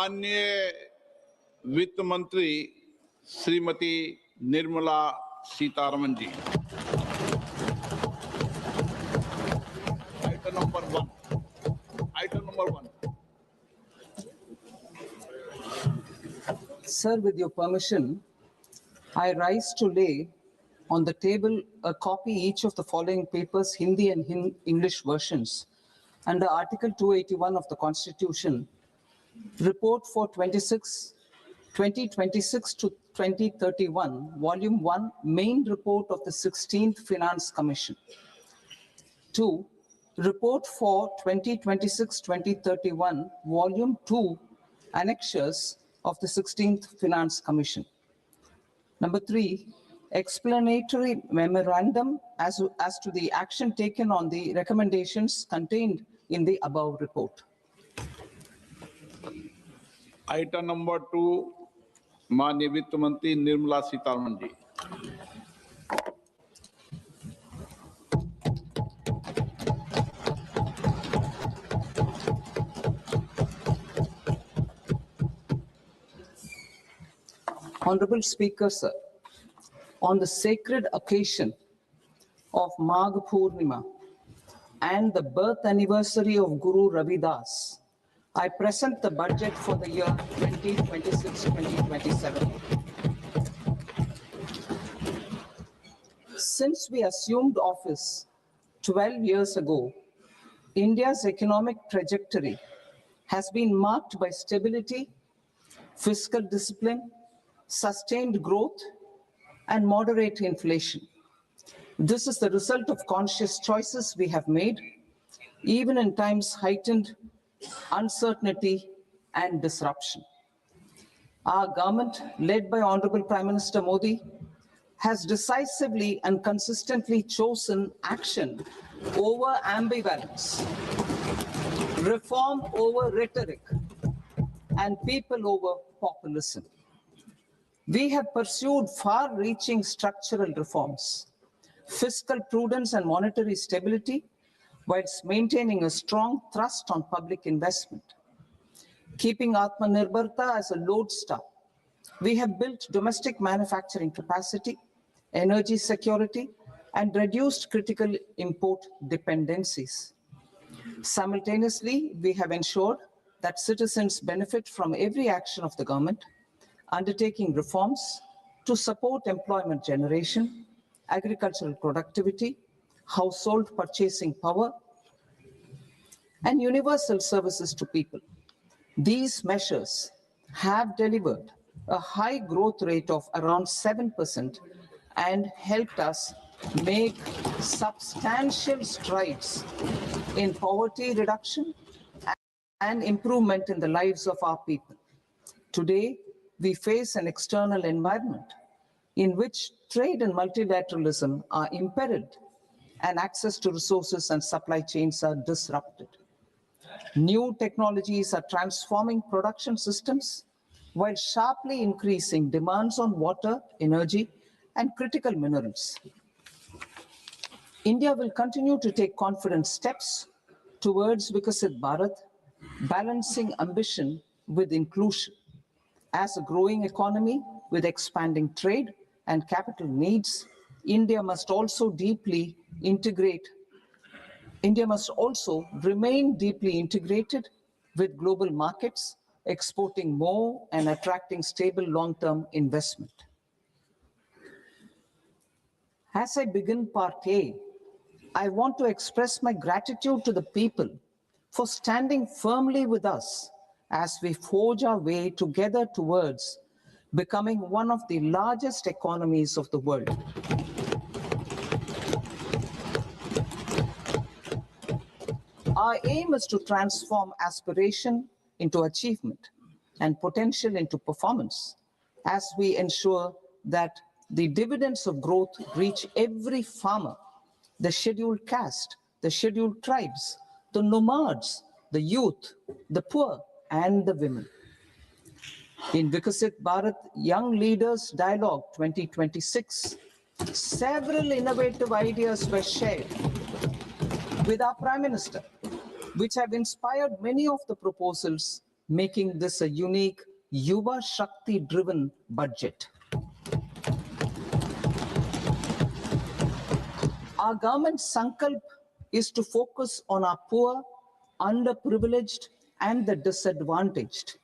माननीय वित्त मंत्री Shrimati Nirmala Sitharaman ji. Item number one. Item number one. Sir, with your permission, I rise to lay on the table a copy each of the following papers, Hindi and English versions, under Article 281 of the Constitution, Report for 2026 to 2031, Volume 1, Main Report of the 16th Finance Commission. 2. Report for 2026-2031, Volume 2, Annexures of the 16th Finance Commission. Number 3, explanatory memorandum as to the action taken on the recommendations contained in the above report. Item number 2, माननीय वित्त मंत्री Nirmala Sitharaman ji. Honorable Speaker, sir, on the sacred occasion of Magh Purnima and the birth anniversary of Guru Ravidas, I present the budget for the year 2026-2027. Since we assumed office 12 years ago, India's economic trajectory has been marked by stability, fiscal discipline, sustained growth, and moderate inflation. This is the result of conscious choices we have made, even in times heightened uncertainty and disruption. Our government, led by Honorable Prime Minister Modi, has decisively and consistently chosen action over ambivalence, reform over rhetoric, and people over populism. We have pursued far-reaching structural reforms, fiscal prudence and monetary stability, whilst maintaining a strong thrust on public investment. Keeping Atmanirbharta as a lodestar, we have built domestic manufacturing capacity, energy security, and reduced critical import dependencies. Simultaneously, we have ensured that citizens benefit from every action of the government, undertaking reforms to support employment generation, agricultural productivity, household purchasing power, and universal services to people. These measures have delivered a high growth rate of around 7% and helped us make substantial strides in poverty reduction and improvement in the lives of our people. Today, we face an external environment in which trade and multilateralism are imperiled and access to resources and supply chains are disrupted. New technologies are transforming production systems while sharply increasing demands on water, energy, and critical minerals. India will continue to take confident steps towards Viksit Bharat, balancing ambition with inclusion. As a growing economy with expanding trade and capital needs, India must also remain deeply integrated with global markets, exporting more and attracting stable long-term investment. As I begin Part A, I want to express my gratitude to the people for standing firmly with us as we forge our way together towards becoming one of the largest economies of the world. Our aim is to transform aspiration into achievement and potential into performance as we ensure that the dividends of growth reach every farmer, the scheduled caste, the scheduled tribes, the nomads, the youth, the poor, and the women. In Viksit Bharat Young Leaders Dialogue 2026, several innovative ideas were shared with our Prime Minister, which have inspired many of the proposals making this a unique Yuva Shakti-driven budget. Our government's sankalp is to focus on our poor, underprivileged, and the disadvantaged.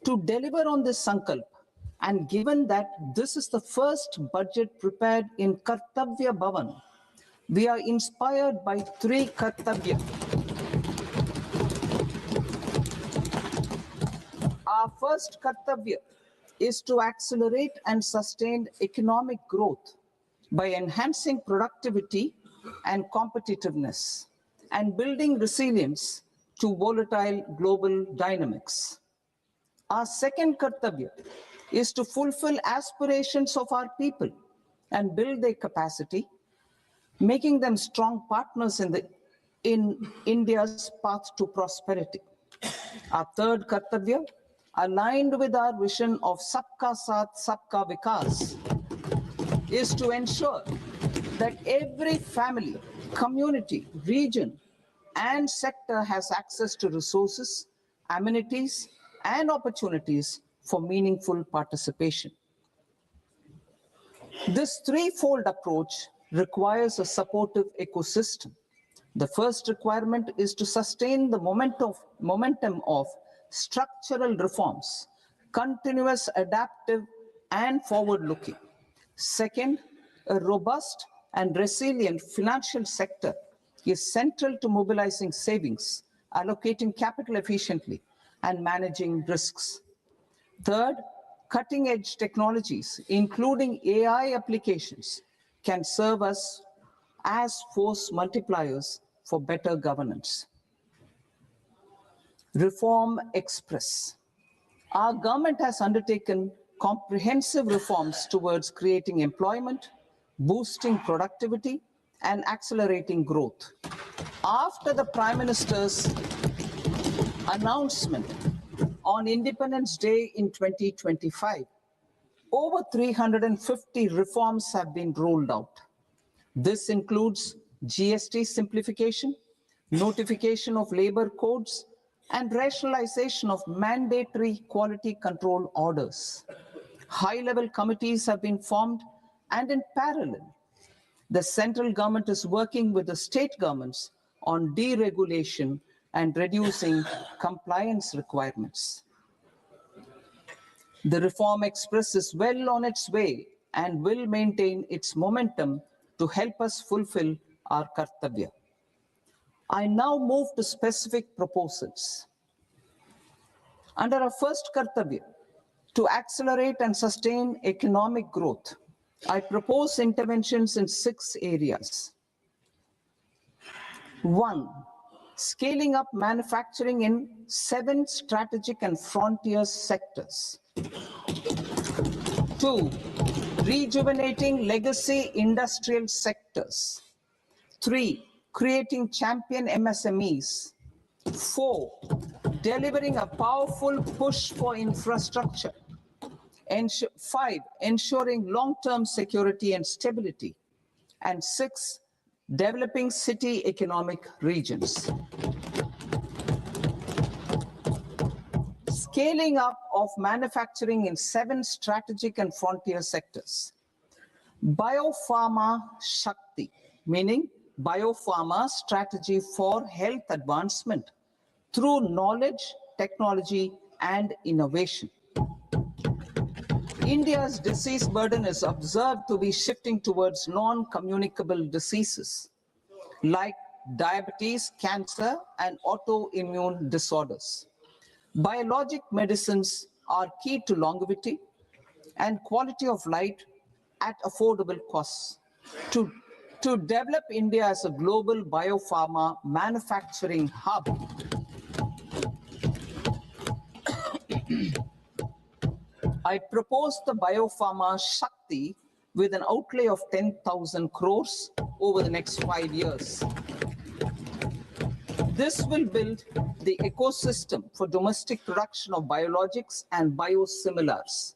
To deliver on this sankalp, and given that this is the first budget prepared in Kartavya Bhavan, we are inspired by three Kartavya. Our first Kartavya is to accelerate and sustain economic growth by enhancing productivity and competitiveness and building resilience to volatile global dynamics. Our second Kartavya is to fulfill aspirations of our people and build their capacity, making them strong partners in India's path to prosperity. Our third Kartavya, aligned with our vision of Sabka Saath, Sabka Vikas, is to ensure that every family, community, region, and sector has access to resources, amenities, and opportunities for meaningful participation. This threefold approach requires a supportive ecosystem. The first requirement is to sustain the momentum of structural reforms, continuous, adaptive, and forward-looking. Second, a robust and resilient financial sector is central to mobilizing savings, allocating capital efficiently, and managing risks. Third, cutting-edge technologies, including AI applications, can serve us as force multipliers for better governance. Reform Express. Our government has undertaken comprehensive reforms towards creating employment, boosting productivity, and accelerating growth. After the Prime Minister's announcement on Independence Day in 2025, over 350 reforms have been rolled out. This includes GST simplification, notification of labor codes, and rationalization of mandatory quality control orders. High-level committees have been formed, and in parallel, the central government is working with the state governments on deregulation and reducing compliance requirements. The Reform Express is well on its way and will maintain its momentum to help us fulfill our Kartavya. I now move to specific proposals. Under our first Kartavya, to accelerate and sustain economic growth, I propose interventions in 6 areas. 1, scaling up manufacturing in 7 strategic and frontier sectors. 2, rejuvenating legacy industrial sectors. 3, creating champion MSMEs. 4, delivering a powerful push for infrastructure. 5, ensuring long-term security and stability. And 6, developing city economic regions. Scaling up of manufacturing in 7 strategic and frontier sectors. Biopharma Shakti, meaning biopharma strategy for health advancement through knowledge, technology, and innovation. India's disease burden is observed to be shifting towards non-communicable diseases like diabetes, cancer, and autoimmune disorders. Biologic medicines are key to longevity and quality of life at affordable costs. To develop India as a global biopharma manufacturing hub, I propose the Biopharma Shakti with an outlay of 10,000 crores over the next 5 years. This will build the ecosystem for domestic production of biologics and biosimilars.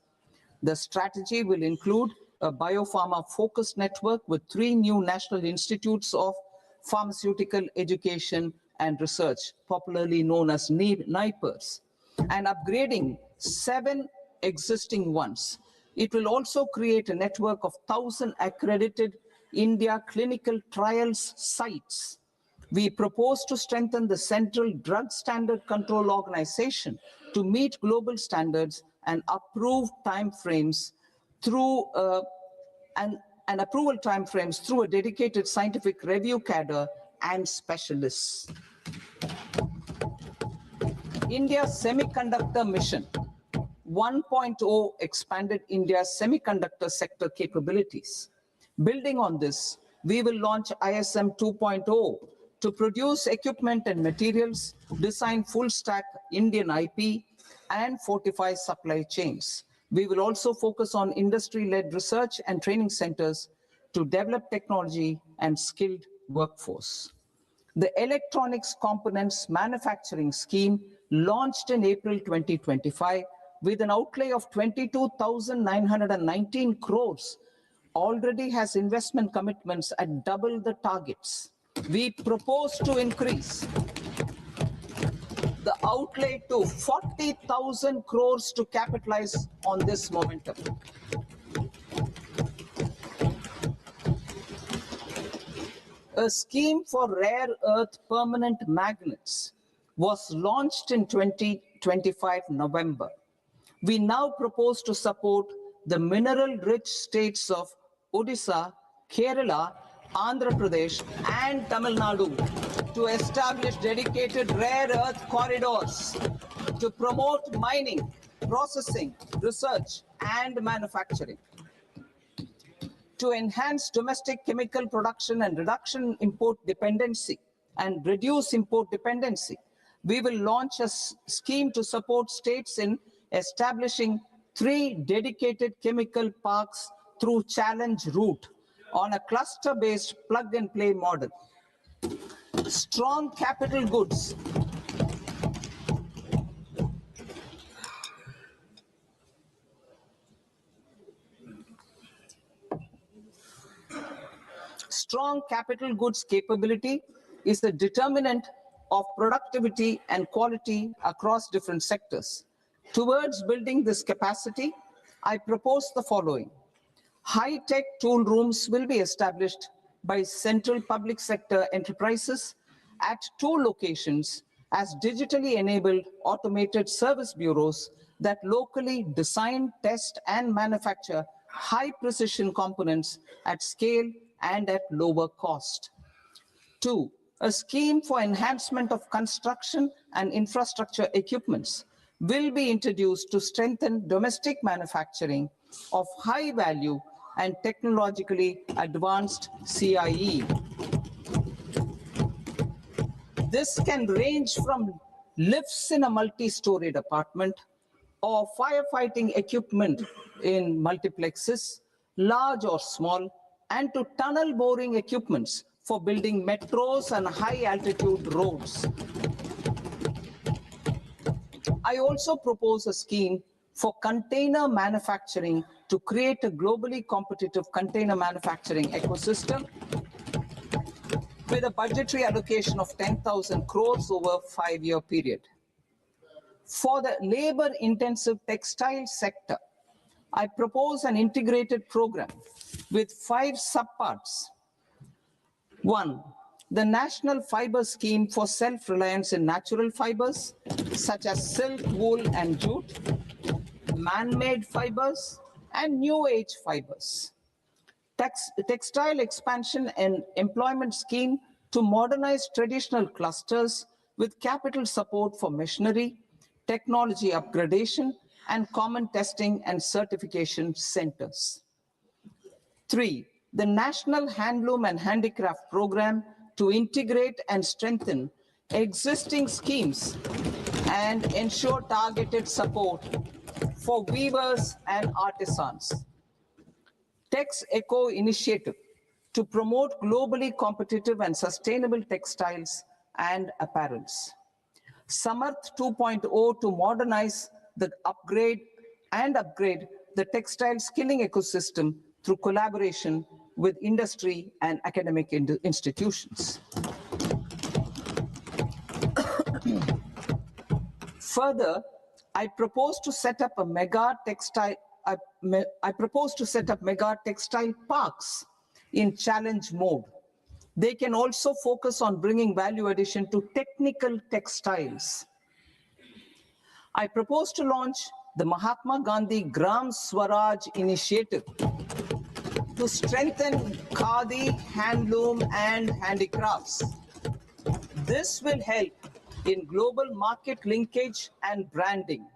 The strategy will include a biopharma-focused network with 3 new national institutes of pharmaceutical education and research, popularly known as NIPERS, and upgrading 7 existing ones. It will also create a network of 1,000 accredited India clinical trials sites. We propose to strengthen the Central Drug Standard Control Organization to meet global standards and approve timeframes through and approval timeframes through a dedicated scientific review cadre and specialists. India's semiconductor mission 1.0 expanded India's semiconductor sector capabilities. Building on this, we will launch ISM 2.0 to produce equipment and materials, design full stack Indian IP, and fortify supply chains. We will also focus on industry-led research and training centers to develop technology and skilled workforce. The Electronics Components Manufacturing Scheme, launched in April 2025 with an outlay of 22,919 crores, already has investment commitments at double the targets. We propose to increase the outlay to 40,000 crores to capitalize on this momentum. A scheme for rare earth permanent magnets was launched in 2025 November. We now propose to support the mineral-rich states of Odisha, Kerala, Andhra Pradesh, and Tamil Nadu to establish dedicated rare earth corridors to promote mining, processing, research, and manufacturing. To enhance domestic chemical production and reduction import dependency and reduce import dependency, we will launch a scheme to support states in establishing 3 dedicated chemical parks through challenge route on a cluster-based plug-and-play model. Strong capital goods. Strong capital goods capability is the determinant of productivity and quality across different sectors. Towards building this capacity, I propose the following. High-tech tool rooms will be established by central public sector enterprises at 2 locations as digitally enabled automated service bureaus that locally design, test, and manufacture high-precision components at scale and at lower cost. 2, a scheme for enhancement of construction and infrastructure equipments will be introduced to strengthen domestic manufacturing of high value and technologically advanced CIE. This can range from lifts in a multi-storied apartment or firefighting equipment in multiplexes, large or small, and to tunnel boring equipments for building metros and high-altitude roads. I also propose a scheme for container manufacturing to create a globally competitive container manufacturing ecosystem with a budgetary allocation of 10,000 crores over a 5-year period. For the labor-intensive textile sector, I propose an integrated program with 5 subparts. 1, the National Fiber Scheme for self-reliance in natural fibers, such as silk, wool, and jute, man-made fibers, and new age fibers. Textile expansion and employment scheme to modernize traditional clusters with capital support for machinery, technology upgradation, and common testing and certification centers. 3, the National Handloom and Handicraft Program to integrate and strengthen existing schemes and ensure targeted support for weavers and artisans. Tex Eco Initiative to promote globally competitive and sustainable textiles and apparels. Samarth 2.0 to modernize the upgrade the textile skilling ecosystem through collaboration with industry and academic institutions. Further, I propose to set up a mega textile parks in challenge mode. They can also focus on bringing value addition to technical textiles. I propose to launch the Mahatma Gandhi Gram Swaraj initiative to strengthen khadi, handloom, and handicrafts. This will help in global market linkage and branding.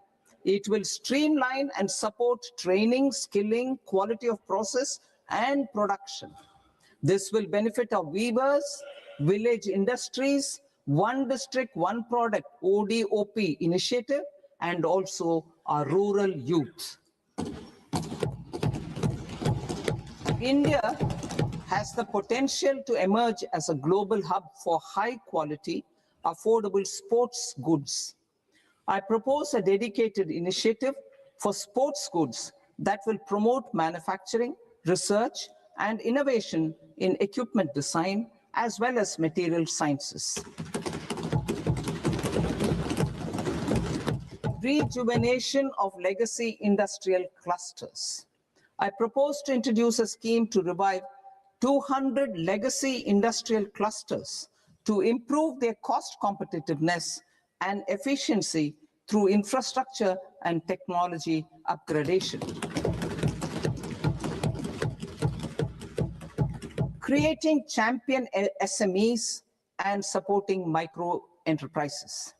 It will streamline and support training, skilling, quality of process, and production. This will benefit our weavers, village industries, one district, one product, ODOP initiative, and also our rural youth. India has the potential to emerge as a global hub for high quality, affordable sports goods. I propose a dedicated initiative for sports goods that will promote manufacturing, research, and innovation in equipment design, as well as material sciences. Rejuvenation of legacy industrial clusters. I propose to introduce a scheme to revive 200 legacy industrial clusters to improve their cost competitiveness and efficiency through infrastructure and technology upgradation. Creating champion SMEs and supporting micro enterprises.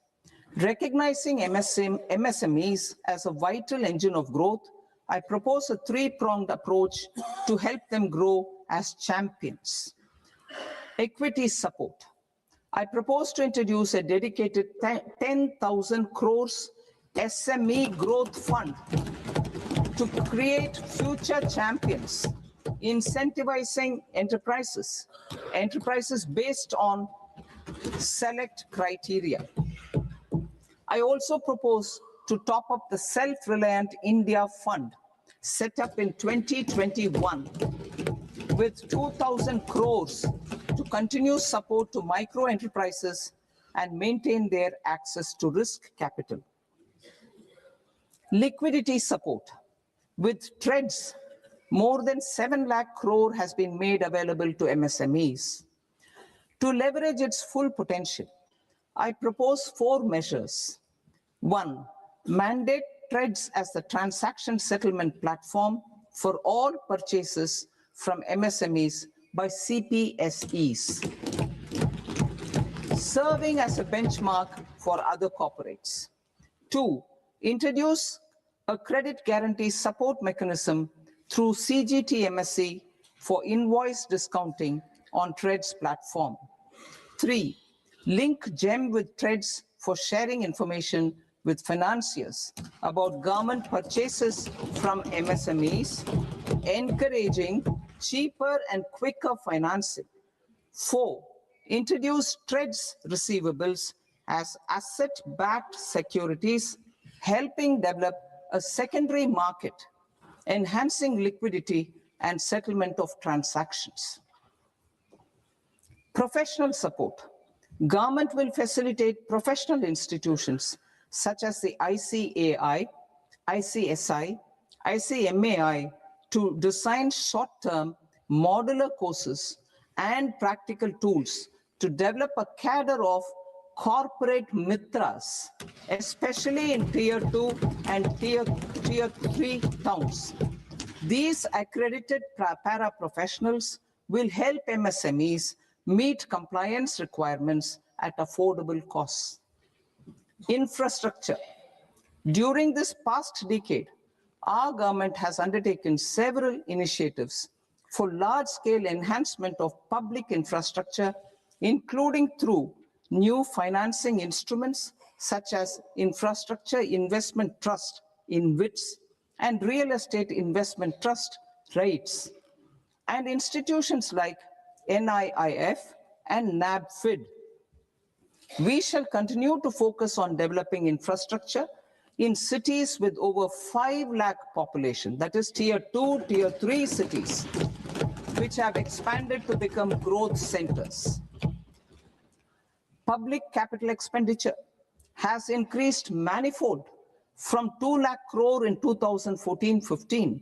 Recognizing MSMEs as a vital engine of growth, I propose a three-pronged approach to help them grow as champions. Equity support. I propose to introduce a dedicated 10,000 crores SME growth fund to create future champions, incentivizing enterprises based on select criteria. I also propose to top up the Self-Reliant India Fund set up in 2021 with 2,000 crores to continue support to micro enterprises and maintain their access to risk capital. Liquidity support. With TREDS, more than 7 lakh crore has been made available to MSMEs. To leverage its full potential, I propose 4 measures. 1, mandate TREDS as the transaction settlement platform for all purchases from MSMEs by CPSEs, serving as a benchmark for other corporates. 2, introduce a credit guarantee support mechanism through CGTMSE for invoice discounting on TREDS platform. 3, link GEM with TREDS for sharing information with financiers about government purchases from MSMEs, encouraging cheaper and quicker financing. 4, introduce TREDS receivables as asset-backed securities, helping develop a secondary market, enhancing liquidity and settlement of transactions. Professional support. Government will facilitate professional institutions such as the ICAI, ICSI, ICMAI to design short-term modular courses and practical tools to develop a cadre of corporate mitras, especially in Tier 2 and Tier 3 towns. These accredited para-professionals will help MSMEs meet compliance requirements at affordable costs. Infrastructure. During this past decade, our government has undertaken several initiatives for large-scale enhancement of public infrastructure, including through new financing instruments such as Infrastructure Investment Trust (InvITs) and Real Estate Investment Trust (REITs), and institutions like NIIF and NABFID. We shall continue to focus on developing infrastructure in cities with over 5 lakh population, that is Tier 2, Tier 3 cities, which have expanded to become growth centers. Public capital expenditure has increased manifold from 2 lakh crore in 2014-15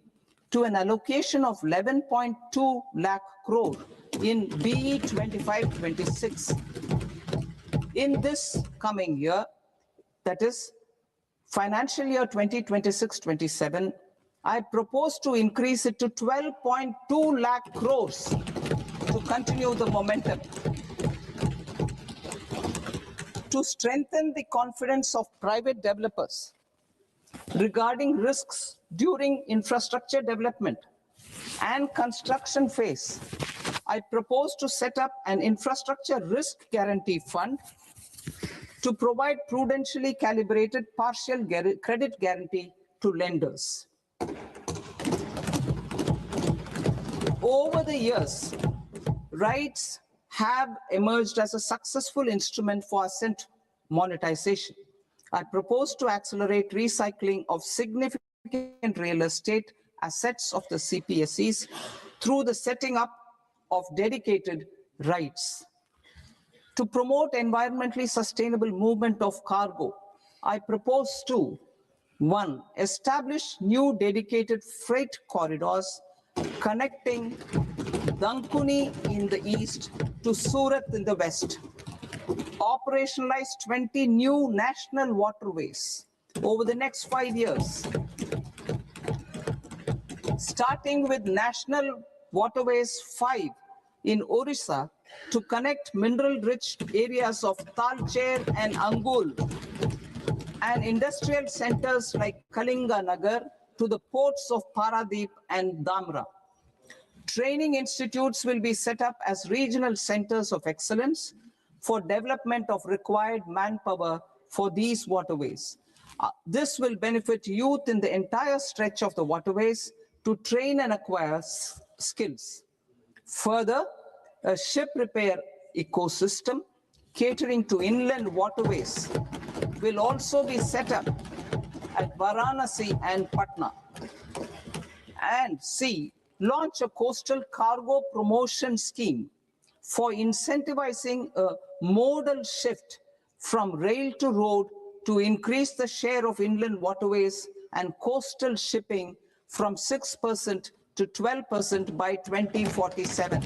to an allocation of 11.2 lakh crore in BE 25-26. In this coming year, that is financial year 2026-27, I propose to increase it to 12.2 lakh crores to continue the momentum. To strengthen the confidence of private developers regarding risks during infrastructure development and construction phase, I propose to set up an infrastructure risk guarantee fund to provide prudentially calibrated partial credit guarantee to lenders. Over the years, RITES have emerged as a successful instrument for asset monetization. I propose to accelerate recycling of significant real estate assets of the CPSEs through the setting up of dedicated RITES. To promote environmentally sustainable movement of cargo, I propose to 1. Establish new dedicated freight corridors connecting Dankuni in the east to Surat in the west. Operationalize 20 new national waterways over the next 5 years, starting with National Waterways 5 in Orissa to connect mineral-rich areas of Talcher and Angul and industrial centers like Kalinga Nagar to the ports of Paradeep and Dhamra. Training institutes will be set up as regional centers of excellence for development of required manpower for these waterways. This will benefit youth in the entire stretch of the waterways to train and acquire skills. Further, a ship repair ecosystem catering to inland waterways will also be set up at Varanasi and Patna. And C, launch a coastal cargo promotion scheme for incentivizing a modal shift from rail to road to increase the share of inland waterways and coastal shipping from 6% to 12% by 2047.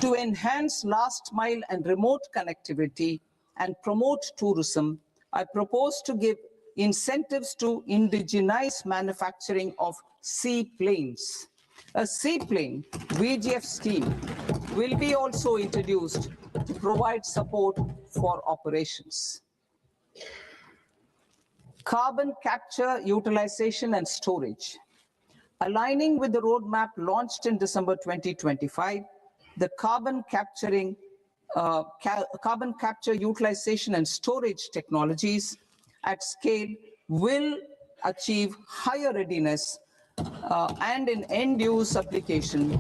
To enhance last mile and remote connectivity and promote tourism, I propose to give incentives to indigenize manufacturing of seaplanes. A seaplane VGF scheme will be also introduced to provide support for operations. Carbon capture, utilization and storage. Aligning with the roadmap launched in December 2025, the carbon capture, utilization and storage technologies at scale will achieve higher readiness and in end-use application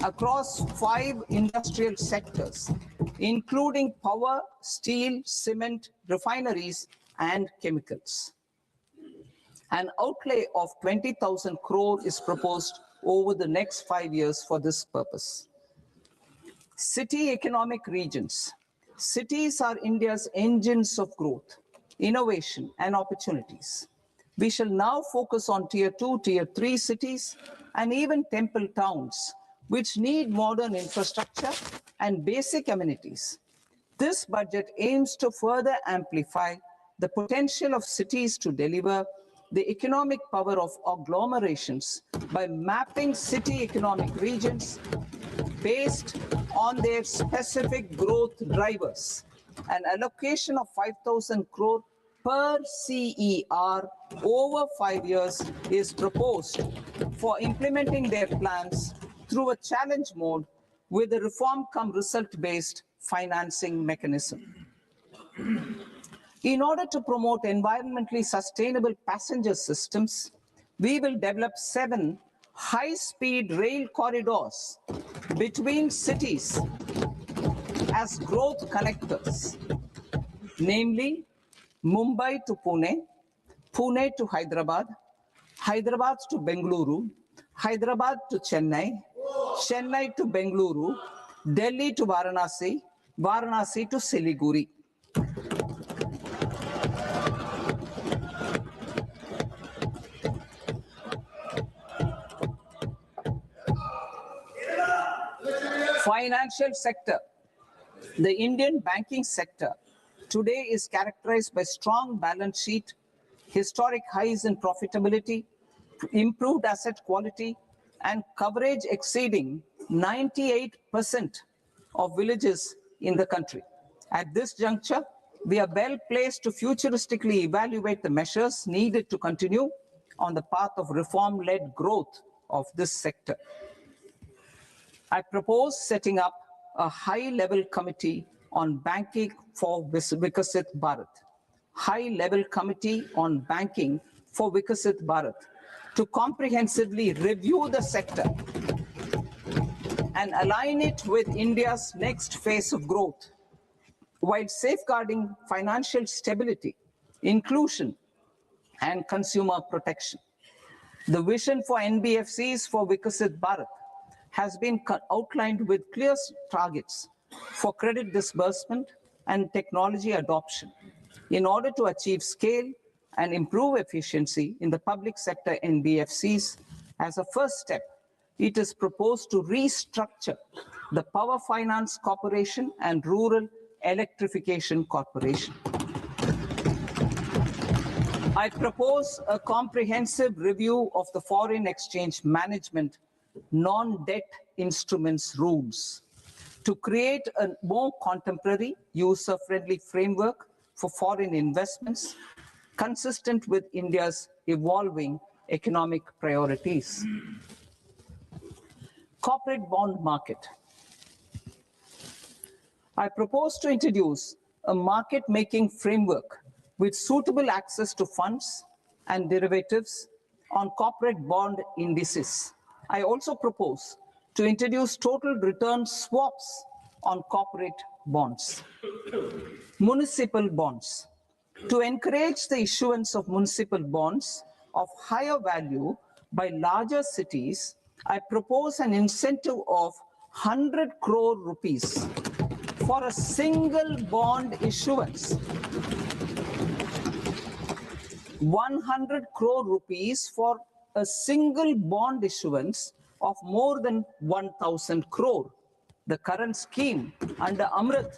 across 5 industrial sectors, including power, steel, cement, refineries, and chemicals. An outlay of 20,000 crore is proposed over the next 5 years for this purpose. City economic regions. Cities are India's engines of growth, innovation, and opportunities. We shall now focus on Tier 2, Tier 3 cities, and even temple towns, which need modern infrastructure and basic amenities. This budget aims to further amplify the potential of cities to deliver the economic power of agglomerations by mapping city economic regions based on their specific growth drivers. An allocation of 5,000 crore per CER over 5 years is proposed for implementing their plans through a challenge mode with a reform cum result-based financing mechanism. In order to promote environmentally sustainable passenger systems, we will develop 7 high-speed rail corridors between cities as growth connectors, namely Mumbai to Pune, Pune to Hyderabad, Hyderabad to Bengaluru, Hyderabad to Chennai, Chennai to Bengaluru, Delhi to Varanasi, Varanasi to Siliguri. financial sector, the Indian banking sector today is characterized by strong balance sheet, historic highs in profitability, improved asset quality, and coverage exceeding 98% of villages in the country. At this juncture, we are well placed to futuristically evaluate the measures needed to continue on the path of reform-led growth of this sector. I propose setting up a high-level committee on banking for Vikasit Bharat. High-level committee on banking for Vikasit Bharat to comprehensively review the sector and align it with India's next phase of growth, while safeguarding financial stability, inclusion, and consumer protection. The vision for NBFCs for Vikasit Bharat has been outlined with clear targets for credit disbursement and technology adoption in order to achieve scale and improve efficiency in the public sector NBFCs. As a first step, it is proposed to restructure the Power Finance Corporation and Rural Electrification Corporation. I propose a comprehensive review of the foreign exchange management non-debt instruments rules to create a more contemporary, user-friendly framework for foreign investments consistent with India's evolving economic priorities. Corporate bond market. I propose to introduce a market-making framework with suitable access to funds and derivatives on corporate bond indices. I also propose to introduce total return swaps on corporate bonds. Municipal bonds. To encourage the issuance of municipal bonds of higher value by larger cities, I propose an incentive of 100 crore rupees for a single bond issuance. 100 crore rupees for a single bond issuance of more than 1,000 crore. The current scheme under Amrit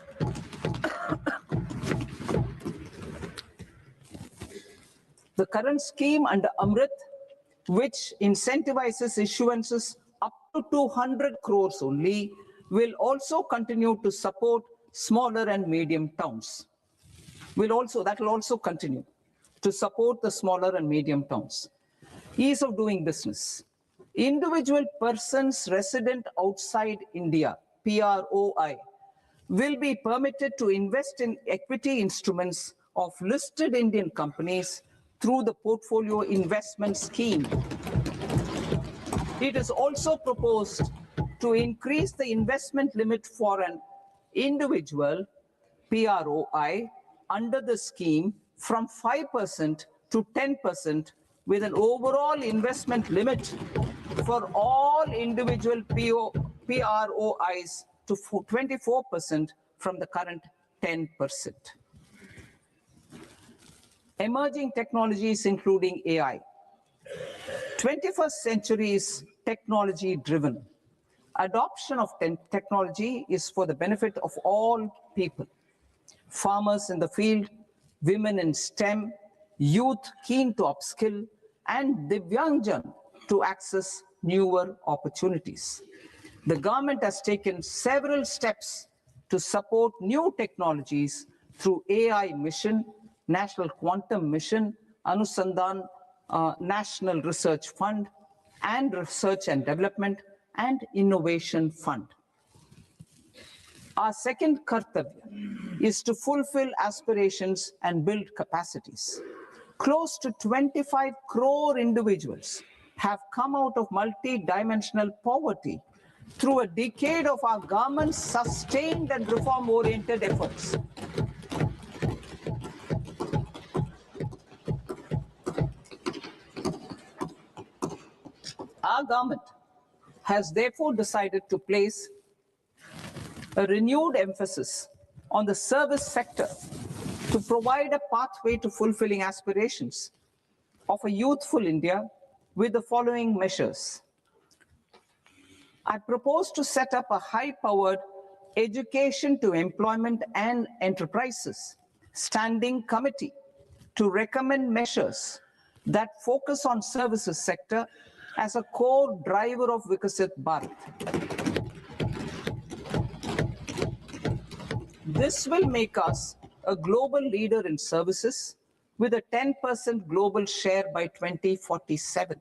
which incentivizes issuances up to 200 crores only, will also continue to support smaller and medium towns. That will also continue to support the smaller and medium towns. Ease of doing business. Individual persons resident outside India, PROI, will be permitted to invest in equity instruments of listed Indian companies through the Portfolio Investment Scheme. It is also proposed to increase the investment limit for an individual PROI under the scheme from 5% to 10%, with an overall investment limit for all individual PROIs to 24% from the current 10%. Emerging technologies including AI. 21st century is technology driven. Adoption of technology is for the benefit of all people. Farmers in the field, women in STEM, youth keen to upskill, and Divyangjan to access newer opportunities. The government has taken several steps to support new technologies through AI Mission, National Quantum Mission, Anusandhan National Research Fund, and Research and Development and Innovation Fund. Our second kartavya is to fulfill aspirations and build capacities. Close to 25 crore individuals have come out of multi-dimensional poverty through a decade of our government's sustained and reform-oriented efforts. Our government has therefore decided to place a renewed emphasis on the service sector to provide a pathway to fulfilling aspirations of a youthful India with the following measures. I propose to set up a high-powered education to employment and enterprises standing committee to recommend measures that focus on services sector as a core driver of Viksit Bharat. This will make us a global leader in services with a 10% global share by 2047.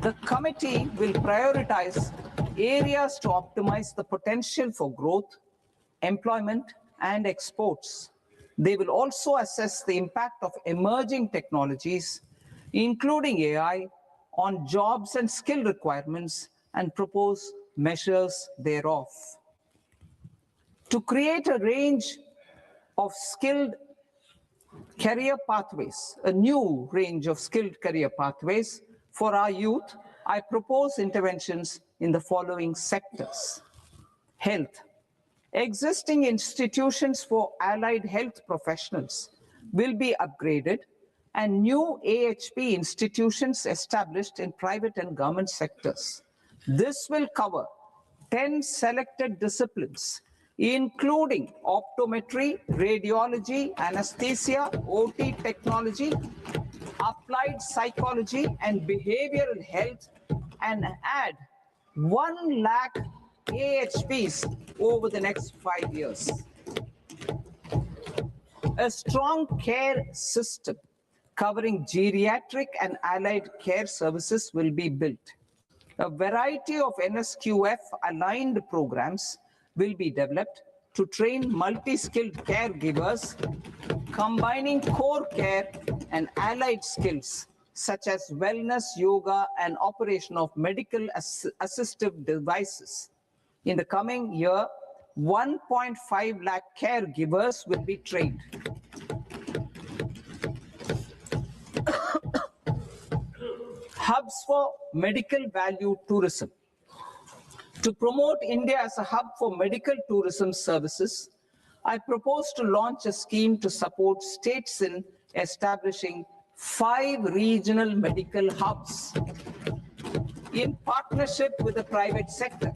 The committee will prioritize areas to optimize the potential for growth, employment, and exports. They will also assess the impact of emerging technologies, including AI, on jobs and skill requirements and propose measures thereof. To create a range of skilled career pathways, a new range of skilled career pathways for our youth, I propose interventions in the following sectors. Health. Existing institutions for allied health professionals will be upgraded and new AHP institutions established in private and government sectors. This will cover 10 selected disciplines, including optometry, radiology, anesthesia, OT technology, applied psychology, and behavioral health, and add 1 lakh AHPs over the next 5 years. A strong care system covering geriatric and allied care services will be built. A variety of NSQF-aligned programs will be developed to train multi-skilled caregivers, combining core care and allied skills such as wellness, yoga, and operation of medical assistive devices. In the coming year, 1.5 lakh caregivers will be trained. Hubs for medical value tourism. To promote India as a hub for medical tourism services, I propose to launch a scheme to support states in establishing 5 regional medical hubs in partnership with the private sector.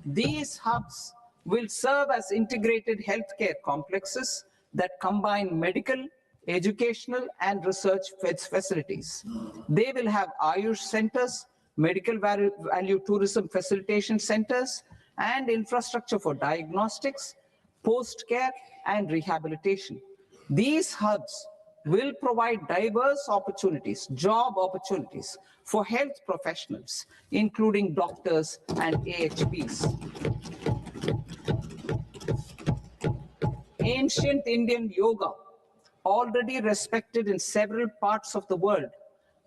These hubs will serve as integrated healthcare complexes that combine medical, educational, and research facilities. They will have Ayush centers, medical value tourism facilitation centers, and infrastructure for diagnostics, post-care, and rehabilitation. These hubs will provide diverse opportunities, job opportunities for health professionals, including doctors and AHPs. Ancient Indian yoga, already respected in several parts of the world,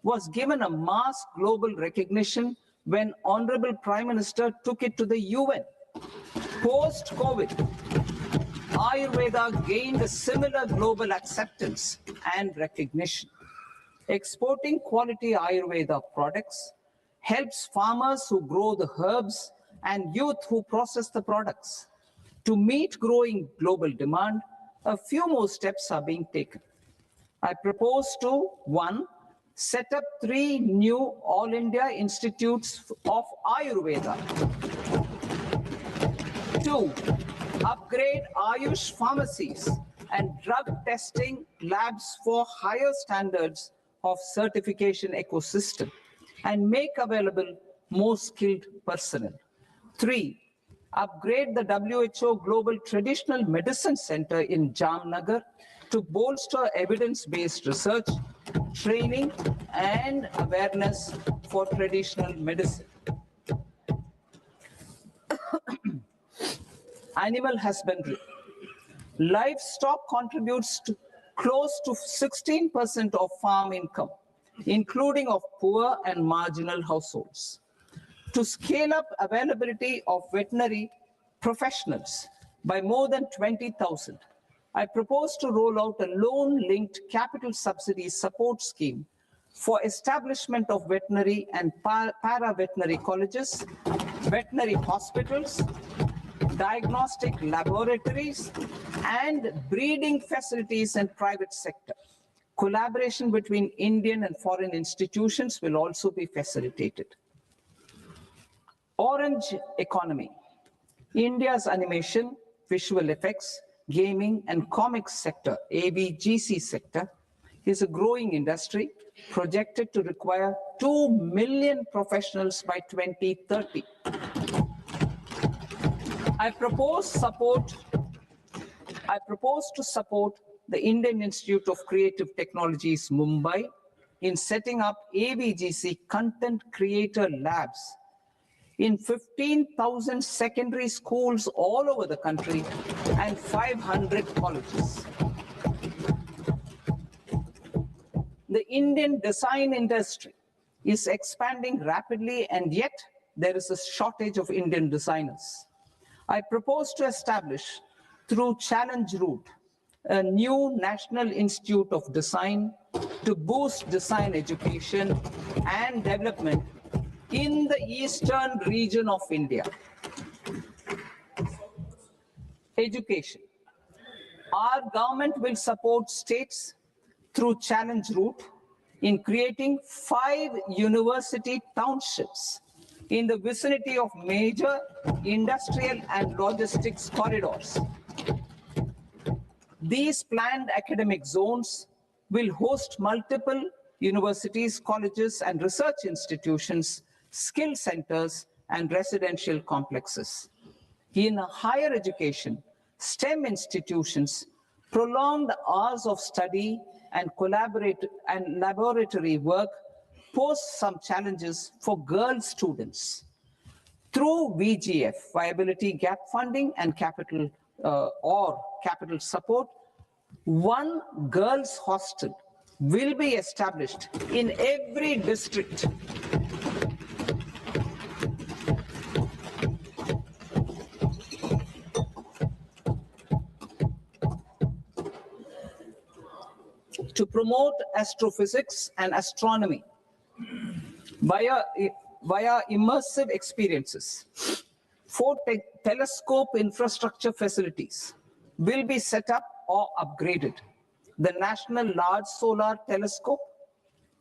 was given a mass global recognition when Honorable Prime Minister took it to the UN. Post-COVID, Ayurveda gained a similar global acceptance and recognition. Exporting quality Ayurveda products helps farmers who grow the herbs and youth who process the products. To meet growing global demand, a few more steps are being taken. I propose to, 1, set up 3 new All India Institutes of Ayurveda. 2, upgrade Ayush pharmacies and drug testing labs for higher standards of certification ecosystem and make available more skilled personnel. 3, upgrade the WHO Global Traditional Medicine Center in Jamnagar to bolster evidence-based research, training, and awareness for traditional medicine. Animal husbandry. Livestock contributes to close to 16% of farm income, including of poor and marginal households. To scale up availability of veterinary professionals by more than 20,000, I propose to roll out a loan-linked capital subsidy support scheme for establishment of veterinary and para-veterinary colleges, veterinary hospitals, diagnostic laboratories, and breeding facilities in private sector. Collaboration between Indian and foreign institutions will also be facilitated. Orange economy. India's animation, visual effects, gaming and comics sector, AVGC sector, is a growing industry projected to require 2 million professionals by 2030. I propose to support the Indian Institute of Creative Technologies, Mumbai, in setting up AVGC content creator labs in 15,000 secondary schools all over the country and 500 colleges. The Indian design industry is expanding rapidly, and yet there is a shortage of Indian designers. I propose to establish, through Challenge Route, a new National Institute of Design to boost design education and development in the eastern region of India. Education. Our government will support states through Challenge Route in creating 5 university townships in the vicinity of major industrial and logistics corridors. These planned academic zones will host multiple universities, colleges, and research institutions, skill centers, and residential complexes. In higher education, STEM institutions, prolonged hours of study and laboratory work pose some challenges for girl students. Through VGF, Viability Gap Funding and capital support, one girls' hostel will be established in every district. To promote astrophysics and astronomy via immersive experiences. 4 telescope infrastructure facilities will be set up or upgraded. The National Large Solar Telescope,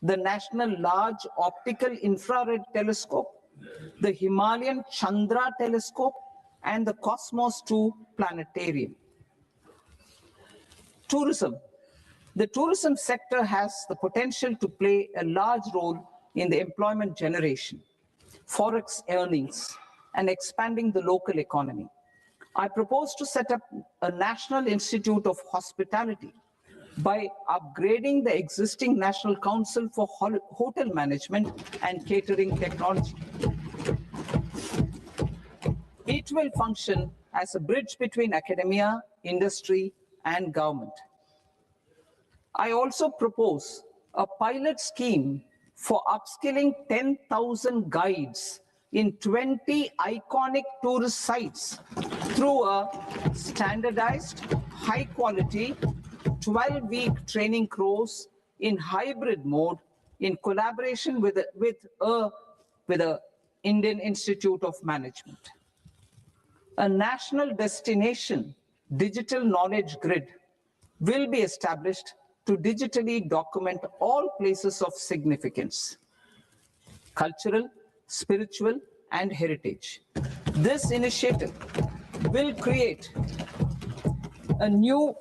the National Large Optical Infrared Telescope, the Himalayan Chandra Telescope, and the Cosmos 2 Planetarium. Tourism. The tourism sector has the potential to play a large role in the employment generation, forex earnings, and expanding the local economy. I propose to set up a National Institute of Hospitality by upgrading the existing National Council for Hotel Management and Catering Technology. It will function as a bridge between academia, industry, and government. I also propose a pilot scheme for upskilling 10,000 guides in 20 iconic tourist sites through a standardized, high-quality, 12-week training course in hybrid mode in collaboration with the Indian Institute of Management. A national destination digital knowledge grid will be established to digitally document all places of significance, cultural, spiritual, and heritage. This initiative will create a new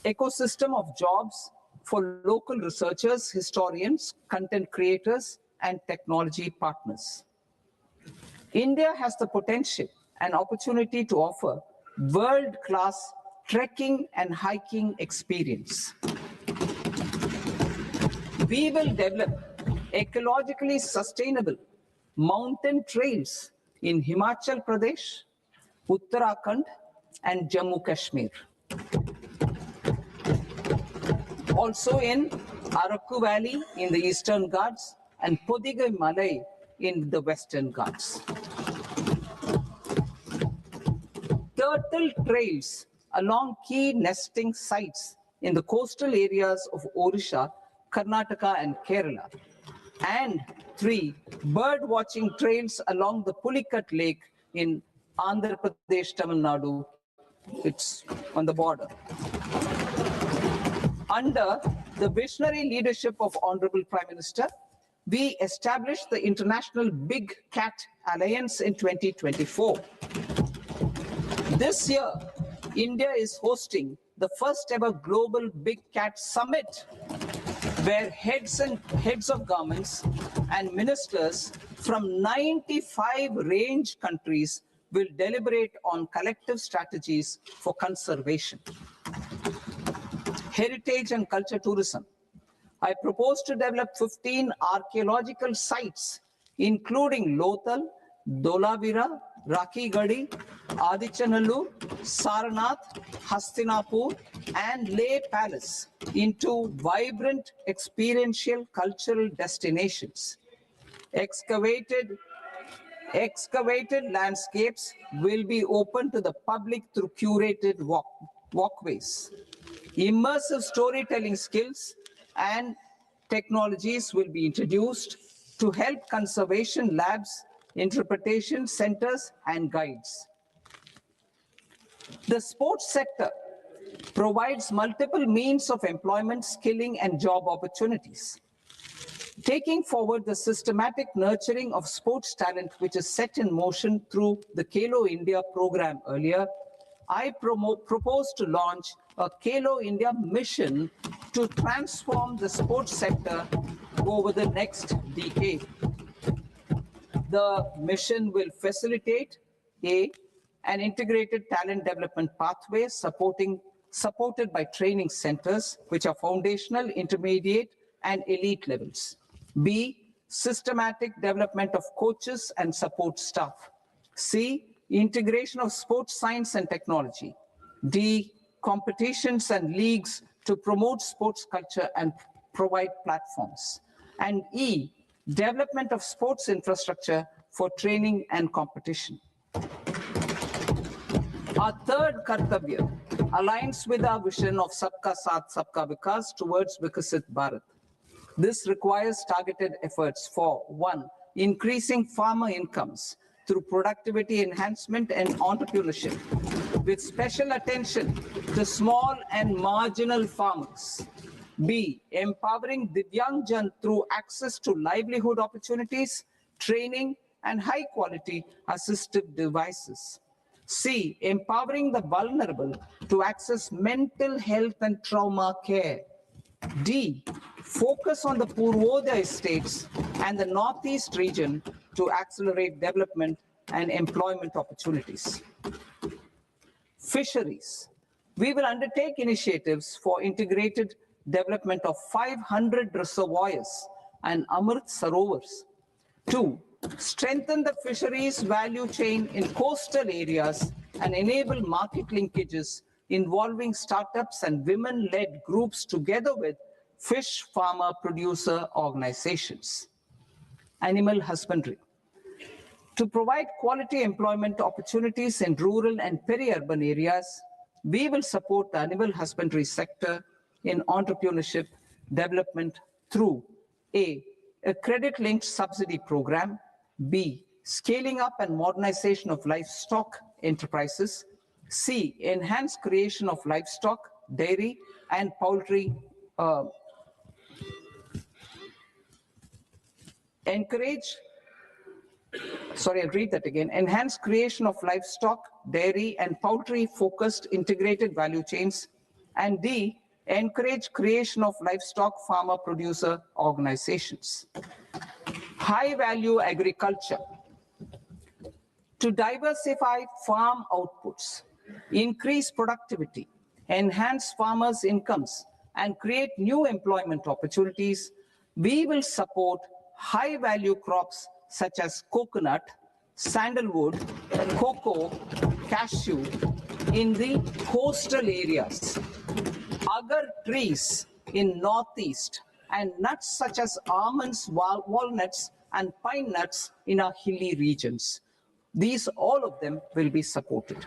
ecosystem of jobs for local researchers, historians, content creators, and technology partners. India has the potential and opportunity to offer world-class trekking and hiking experience. We will develop ecologically sustainable mountain trails in Himachal Pradesh, Uttarakhand, and Jammu Kashmir. Also in Araku Valley in the Eastern Ghats and Podigai Malai in the Western Ghats. Turtle trails along key nesting sites in the coastal areas of Odisha, Karnataka, and Kerala. And 3 bird watching trails along the Pulikat Lake in Andhra Pradesh, Tamil Nadu. It's on the border. Under the visionary leadership of Honorable Prime Minister, we established the International Big Cat Alliance in 2024. This year, India is hosting the first ever Global Big Cat Summit, where heads of governments and ministers from 95 range countries will deliberate on collective strategies for conservation. Heritage and culture tourism. I propose to develop 15 archaeological sites, including Lothal, Dholavira, Rakhigarhi, Adichanallur, Saranath, Hastinapur, and Leh Palace into vibrant experiential cultural destinations. Excavated landscapes will be open to the public through curated walkways. Immersive storytelling skills and technologies will be introduced to help conservation labs, interpretation centers, and guides. The sports sector provides multiple means of employment, skilling, and job opportunities. Taking forward the systematic nurturing of sports talent, which is set in motion through the Khelo India program earlier, I propose to launch a Khelo India mission to transform the sports sector over the next decade. The mission will facilitate an integrated talent development pathway supported by training centers, which are foundational, intermediate, and elite levels. B, systematic development of coaches and support staff. C, integration of sports science and technology. D, competitions and leagues to promote sports culture and provide platforms. And E, development of sports infrastructure for training and competition. Our third Kartavya aligns with our vision of Sabka Saath, Sabka Vikas towards Vikasit Bharat. This requires targeted efforts for 1, increasing farmer incomes through productivity enhancement and entrepreneurship, with special attention to small and marginal farmers. B, empowering Divyangjan through access to livelihood opportunities, training, and high-quality assistive devices. C, empowering the vulnerable to access mental health and trauma care. D, focus on the Purvodaya states and the Northeast region to accelerate development and employment opportunities. Fisheries. We will undertake initiatives for integrated development of 500 reservoirs and Amrit Sarovars. 2, strengthen the fisheries value chain in coastal areas and enable market linkages involving startups and women-led groups together with fish farmer producer organizations. Animal husbandry. To provide quality employment opportunities in rural and peri-urban areas, we will support the animal husbandry sector in entrepreneurship development through A, credit-linked subsidy program, B, scaling up and modernization of livestock enterprises, C, enhanced creation of livestock, dairy, and poultry, enhanced creation of livestock, dairy, and poultry-focused integrated value chains, and D, encourage creation of livestock farmer producer organizations. High-value agriculture. To diversify farm outputs, increase productivity, enhance farmers' incomes, and create new employment opportunities, we will support high-value crops such as coconut, sandalwood, cocoa, cashew in the coastal areas, agar trees in Northeast, and nuts such as almonds, walnuts, and pine nuts in our hilly regions. These, all of them, will be supported.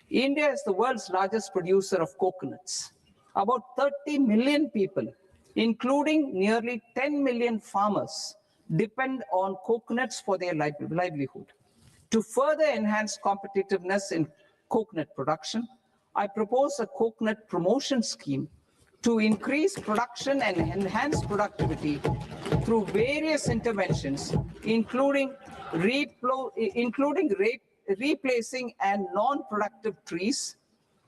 India is the world's largest producer of coconuts. About 30 million people, including nearly 10 million farmers, depend on coconuts for their livelihood. To further enhance competitiveness in coconut production, I propose a coconut promotion scheme to increase production and enhance productivity through various interventions, including including replacing and non-productive trees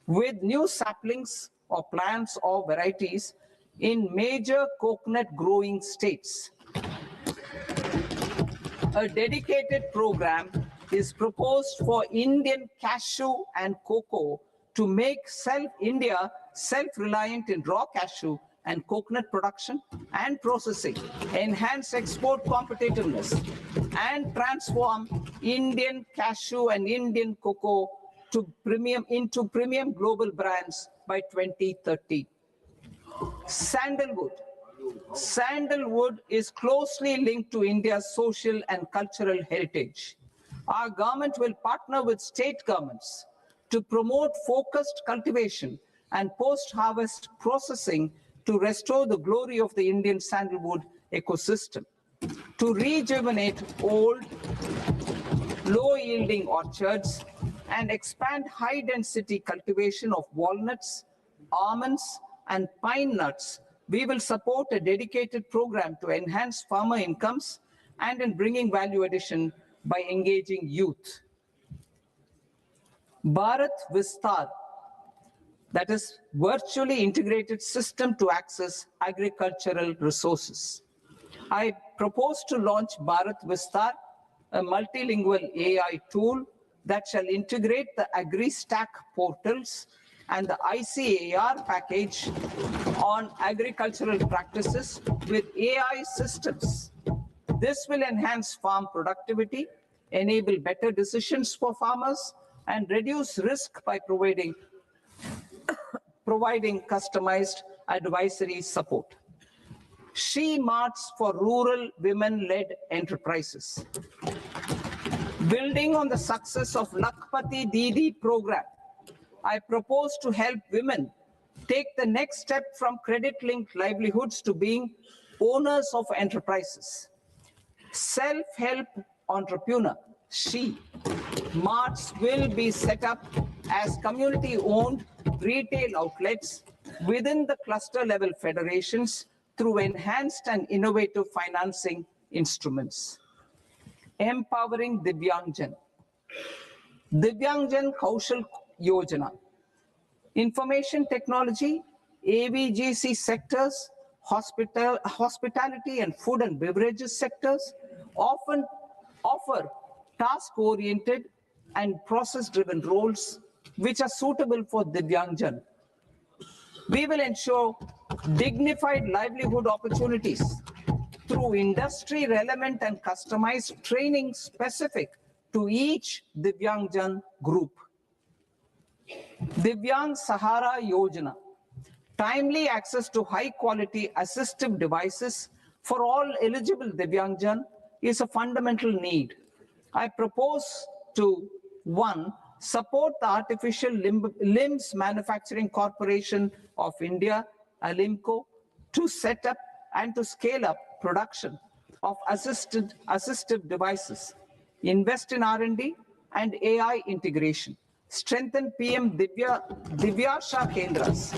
with new saplings or plants or varieties in major coconut growing states. A dedicated program is proposed for Indian cashew and cocoa to make India self-reliant in raw cashew and coconut production and processing, enhance export competitiveness, and transform Indian cashew and Indian cocoa into premium global brands by 2030. Sandalwood. Sandalwood is closely linked to India's social and cultural heritage. Our government will partner with state governments to promote focused cultivation and post-harvest processing to restore the glory of the Indian sandalwood ecosystem, to rejuvenate old, low-yielding orchards, and expand high-density cultivation of walnuts, almonds, and pine nuts. We will support a dedicated program to enhance farmer incomes and in bringing value addition by engaging youth. Bharat Vistar, that is virtually integrated system to access agricultural resources. I propose to launch Bharat Vistar, a multilingual AI tool that shall integrate the AgriStack portals and the ICAR package on agricultural practices with AI systems. This will enhance farm productivity, enable better decisions for farmers, and reduce risk by providing customized advisory support. She Marts for rural women-led enterprises. Building on the success of Lakhpati Didi program, I propose to help women take the next step from credit-linked livelihoods to being owners of enterprises. Self-help entrepreneur, She Marts will be set up as community-owned retail outlets within the cluster-level federations through enhanced and innovative financing instruments. Empowering Divyangjan. Divyangjan Kaushal Yojana. Information technology, AVGC sectors, hospitality and food and beverages sectors often offer task-oriented and process-driven roles which are suitable for Divyangjan. We will ensure dignified livelihood opportunities through industry-relevant and customized training specific to each Divyangjan group. Divyang Sahara Yojana. Timely access to high-quality assistive devices for all eligible Divyangjan is a fundamental need. I propose to, 1, support the Artificial Limbs Manufacturing Corporation of India, ALIMCO, to set up and to scale up production of assistive devices, invest in R&D and AI integration, strengthen PM Divyasha Kendras,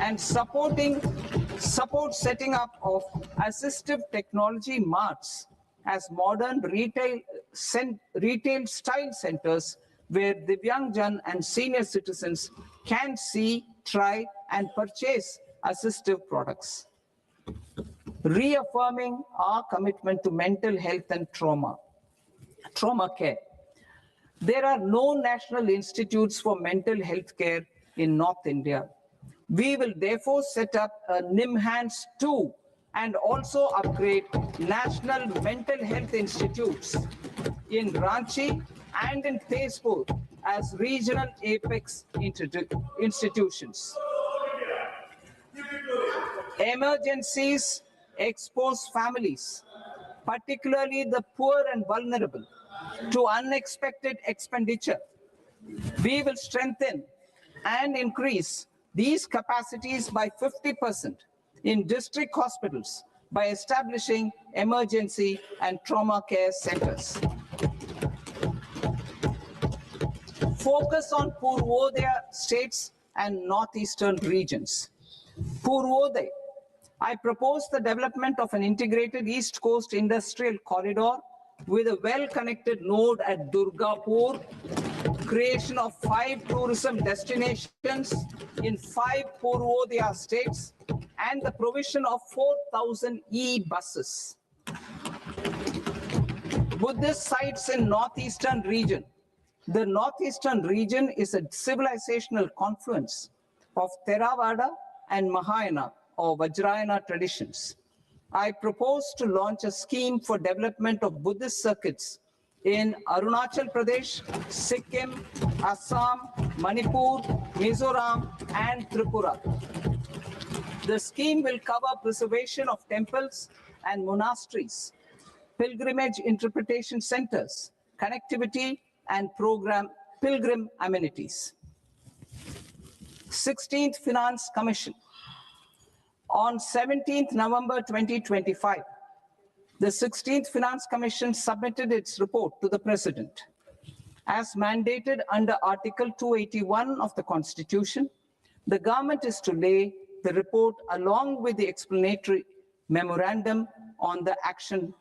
and support setting up of assistive technology marts as modern retail style centers where Divyangjan and senior citizens can see, try, and purchase assistive products. Reaffirming our commitment to mental health and trauma care. There are no national institutes for mental health care in North India. We will therefore set up a NIMHANS 2 and also upgrade national mental health institutes in Ranchi and in Tezpur as regional apex institutions. Emergencies expose families, particularly the poor and vulnerable, to unexpected expenditure. We will strengthen and increase these capacities by 50% in district hospitals by establishing emergency and trauma care centers. Focus on Purvodaya states and northeastern regions. Purvodaya. I propose the development of an integrated East Coast industrial corridor with a well-connected node at Durgapur, creation of 5 tourism destinations in 5 Purvodaya states, and the provision of 4,000 e-buses. Buddhist sites in northeastern region. The northeastern region is a civilizational confluence of Theravada and Mahayana or Vajrayana traditions. I propose to launch a scheme for development of Buddhist circuits in Arunachal Pradesh, Sikkim, Assam, Manipur, Mizoram, and Tripura. The scheme will cover preservation of temples and monasteries, pilgrimage interpretation centers, connectivity, and pilgrim amenities. 16th Finance Commission. On 17th November 2025, the 16th Finance Commission submitted its report to the President. As mandated under Article 281 of the Constitution, the government is to lay the report along with the explanatory memorandum on the action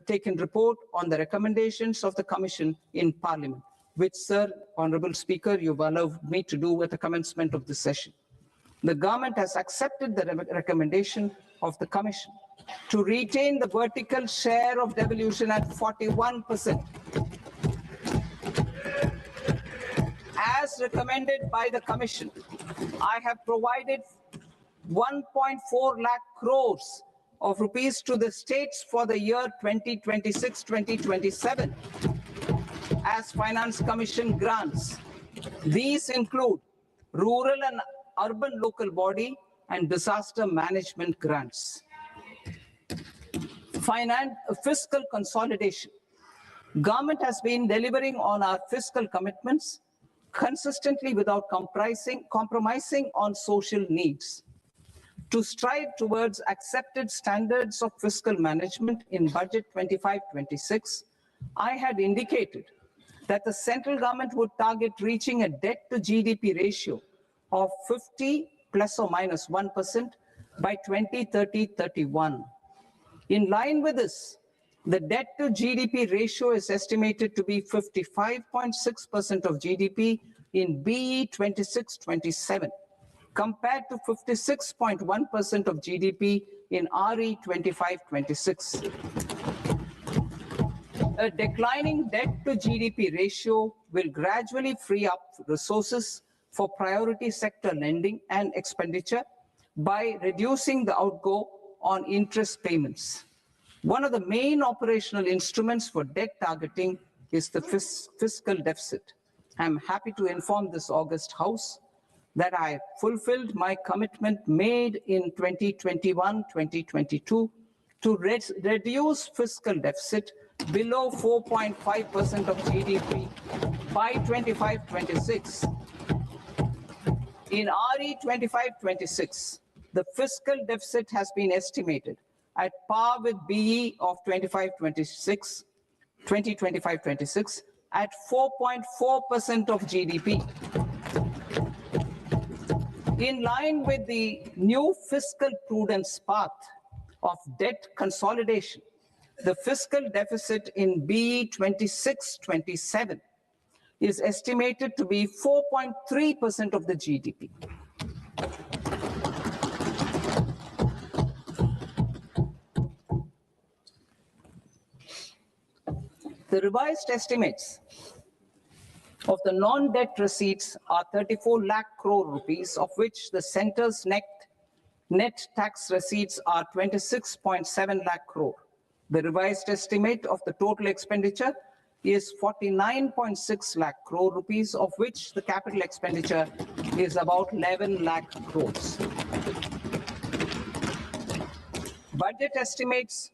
taken report on the recommendations of the Commission in Parliament, which, Sir, Honorable Speaker, you've allowed me to do at the commencement of this session. The government has accepted the recommendation of the Commission to retain the vertical share of devolution at 41%. As recommended by the Commission, I have provided 1.4 lakh crores of rupees to the states for the year 2026-2027 as Finance Commission grants. These include rural and urban local body and disaster management grants. Fiscal consolidation. Government has been delivering on our fiscal commitments consistently without compromising on social needs. To strive towards accepted standards of fiscal management in Budget 25-26, I had indicated that the central government would target reaching a debt to GDP ratio of 50 plus or minus 1% by 2030-31. In line with this, the debt to GDP ratio is estimated to be 55.6% of GDP in BE 26-27, compared to 56.1% of GDP in RE 25-26. A declining debt to GDP ratio will gradually free up resources for priority sector lending and expenditure by reducing the outgo on interest payments. One of the main operational instruments for debt targeting is the fiscal deficit. I'm happy to inform this august House that I fulfilled my commitment made in 2021-2022 to reduce fiscal deficit below 4.5% of GDP by 25-26. In RE 25-26, the fiscal deficit has been estimated at par with BE of 2025-26 at 4.4% of GDP. In line with the new fiscal prudence path of debt consolidation, the fiscal deficit in BE 26-27 is estimated to be 4.3% of the GDP. The revised estimates of the non-debt receipts are 34 lakh crore rupees, of which the center's net tax receipts are 26.7 lakh crore. The revised estimate of the total expenditure is 49.6 lakh crore rupees, of which the capital expenditure is about 11 lakh crores. Budget estimates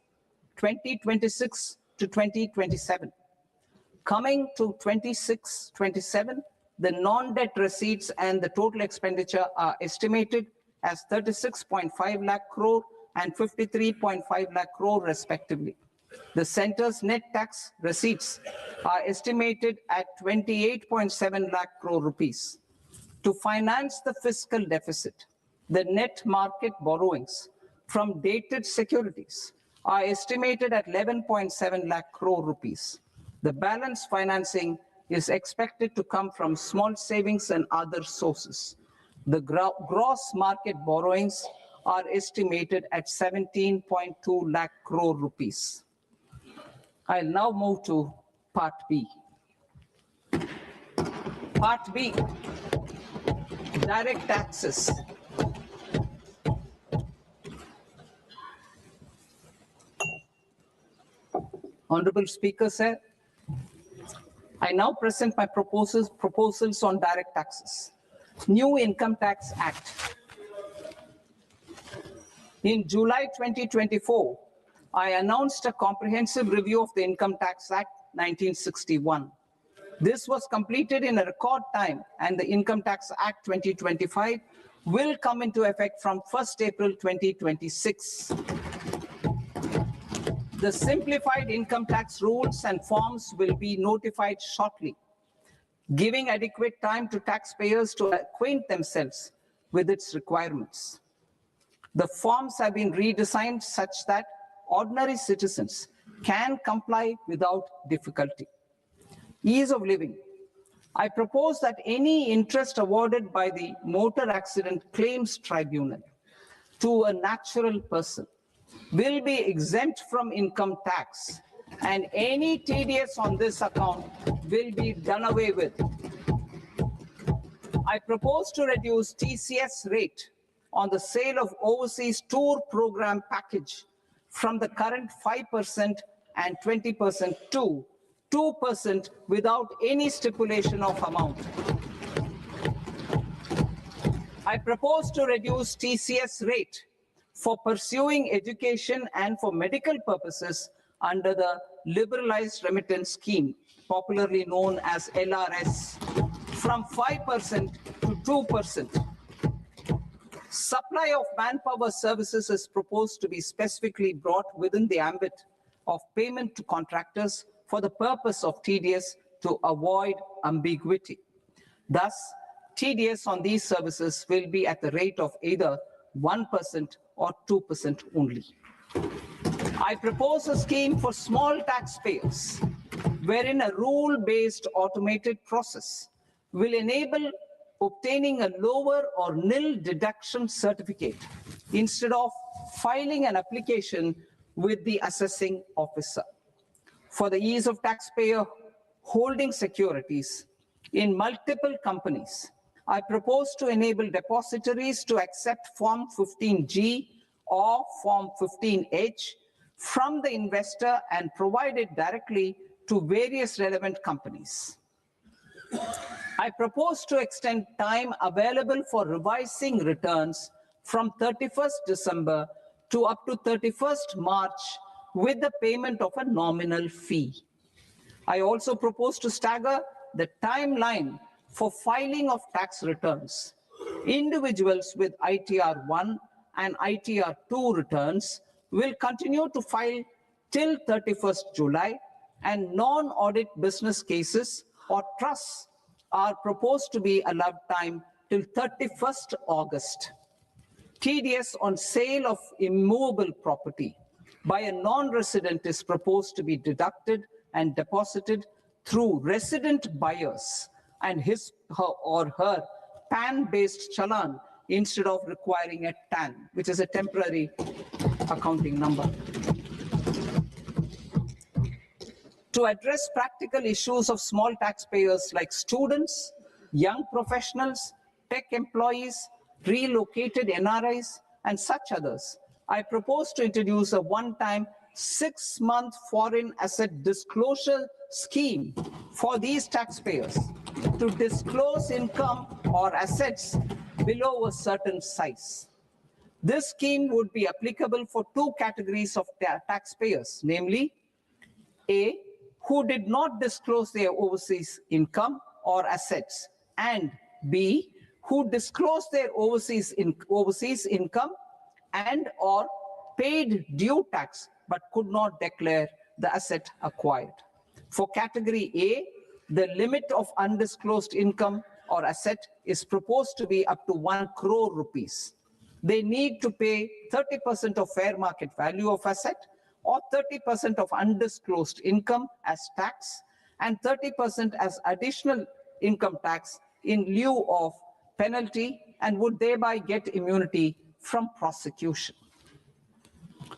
2026 to 2027. Coming to 26-27, the non-debt receipts and the total expenditure are estimated as 36.5 lakh crore and 53.5 lakh crore respectively. The center's net tax receipts are estimated at 28.7 lakh crore rupees. To finance the fiscal deficit, the net market borrowings from dated securities are estimated at 11.7 lakh crore rupees. The balance financing is expected to come from small savings and other sources. The gross market borrowings are estimated at 17.2 lakh crore rupees. I'll now move to Part B. Part B, direct taxes. Honorable Speaker, sir, I now present my proposals on direct taxes. New Income Tax Act. In July 2024, I announced a comprehensive review of the Income Tax Act 1961. This was completed in a record time, and the Income Tax Act 2025 will come into effect from 1st April 2026. The simplified income tax rules and forms will be notified shortly, giving adequate time to taxpayers to acquaint themselves with its requirements. The forms have been redesigned such that ordinary citizens can comply without difficulty. Ease of living. I propose that any interest awarded by the Motor Accident Claims Tribunal to a natural person will be exempt from income tax, and any TDS on this account will be done away with. I propose to reduce TCS rate on the sale of overseas tour program package from the current 5% and 20% to 2% without any stipulation of amount. I propose to reduce TCS rate for pursuing education and for medical purposes under the Liberalized Remittance Scheme, popularly known as LRS, from 5% to 2%. Supply of manpower services is proposed to be specifically brought within the ambit of payment to contractors for the purpose of TDS to avoid ambiguity. Thus, TDS on these services will be at the rate of either 1% or 2% only. I propose a scheme for small taxpayers, wherein a rule-based automated process will enable obtaining a lower or nil deduction certificate instead of filing an application with the assessing officer. For the ease of taxpayer holding securities in multiple companies, I propose to enable depositories to accept Form 15G or Form 15H from the investor and provide it directly to various relevant companies. I propose to extend time available for revising returns from 31st December to up to 31st March with the payment of a nominal fee. I also propose to stagger the timeline for filing of tax returns. Individuals with ITR 1 and ITR 2 returns will continue to file till 31st July, and non-audit business cases or trusts are proposed to be allowed time till 31st August. TDS on sale of immovable property by a non-resident is proposed to be deducted and deposited through resident buyers and his or her PAN-based challan instead of requiring a TAN, which is a temporary accounting number. To address practical issues of small taxpayers like students, young professionals, tech employees, relocated NRIs, and such others, I propose to introduce a one-time 6-month foreign asset disclosure scheme for these taxpayers to disclose income or assets below a certain size. This scheme would be applicable for two categories of taxpayers, namely A, who did not disclose their overseas income or assets, and B, who disclosed their overseas income and or paid due tax but could not declare the asset acquired. For category A, the limit of undisclosed income or asset is proposed to be up to 1 crore rupees. They need to pay 30% of fair market value of asset or 30% of undisclosed income as tax and 30% as additional income tax in lieu of penalty, and would thereby get immunity from prosecution.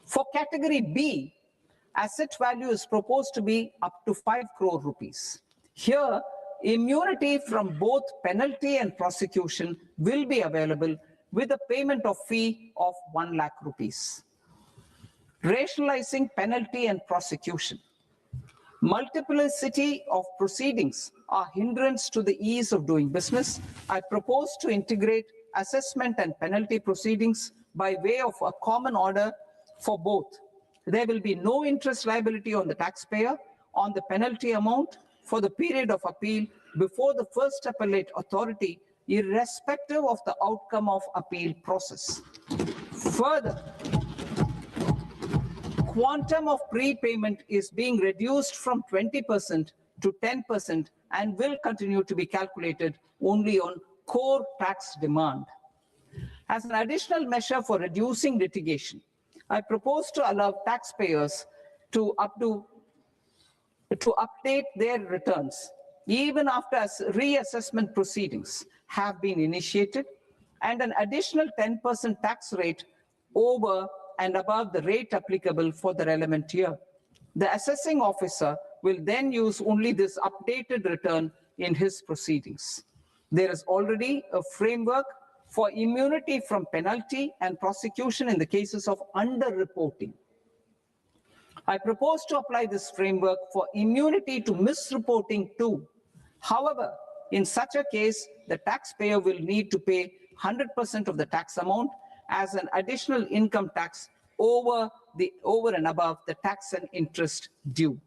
For category B, asset value is proposed to be up to 5 crore rupees. Here, immunity from both penalty and prosecution will be available with a payment of fee of 1 lakh rupees. Rationalizing penalty and prosecution. Multiplicity of proceedings are hindrance to the ease of doing business. I propose to integrate assessment and penalty proceedings by way of a common order for both. There will be no interest liability on the taxpayer on the penalty amount for the period of appeal before the first appellate authority, irrespective of the outcome of appeal process. Further, quantum of prepayment is being reduced from 20% to 10% and will continue to be calculated only on core tax demand. As an additional measure for reducing litigation, I propose to allow taxpayers to update their returns even after reassessment proceedings have been initiated, and an additional 10% tax rate over and above the rate applicable for the relevant year. The assessing officer will then use only this updated return in his proceedings. There is already a framework for immunity from penalty and prosecution in the cases of underreporting. I propose to apply this framework for immunity to misreporting too. However, in such a case, the taxpayer will need to pay 100% of the tax amount as an additional income tax over and above the tax and interest due.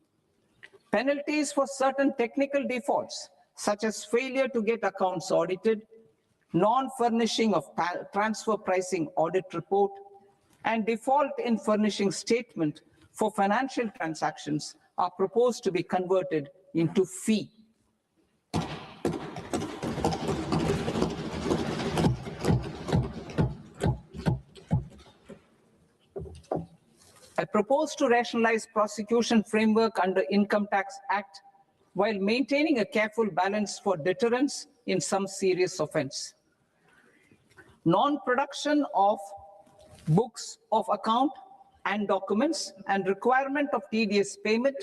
Penalties for certain technical defaults, such as failure to get accounts audited, non-furnishing of transfer pricing audit report, and default in furnishing statement for financial transactions are proposed to be converted into fee. I propose to rationalize prosecution framework under Income Tax Act while maintaining a careful balance for deterrence in some serious offense. Non-production of books of account and documents and requirement of TDS payment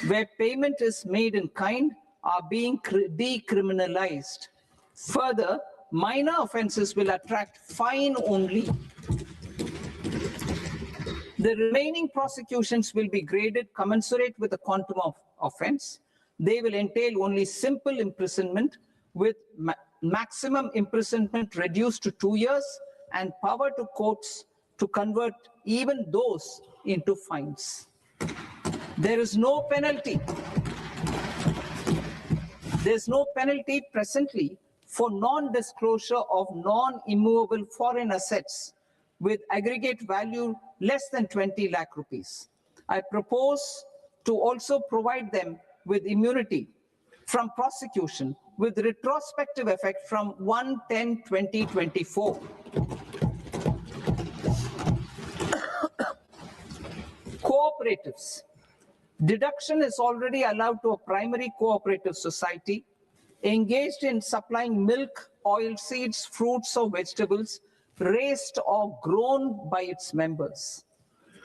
where payment is made in kind are being decriminalized. Further, minor offenses will attract fine only. The remaining prosecutions will be graded commensurate with the quantum of offense. They will entail only simple imprisonment with maximum imprisonment reduced to 2 years and power to courts to convert even those into fines. There is no penalty. There's no penalty presently for non-disclosure of non-immovable foreign assets with aggregate value less than 20 lakh rupees. I propose to also provide them with immunity from prosecution with retrospective effect from 1/10/2024. Cooperatives. Deduction is already allowed to a primary cooperative society engaged in supplying milk, oilseeds, fruits or vegetables raised or grown by its members.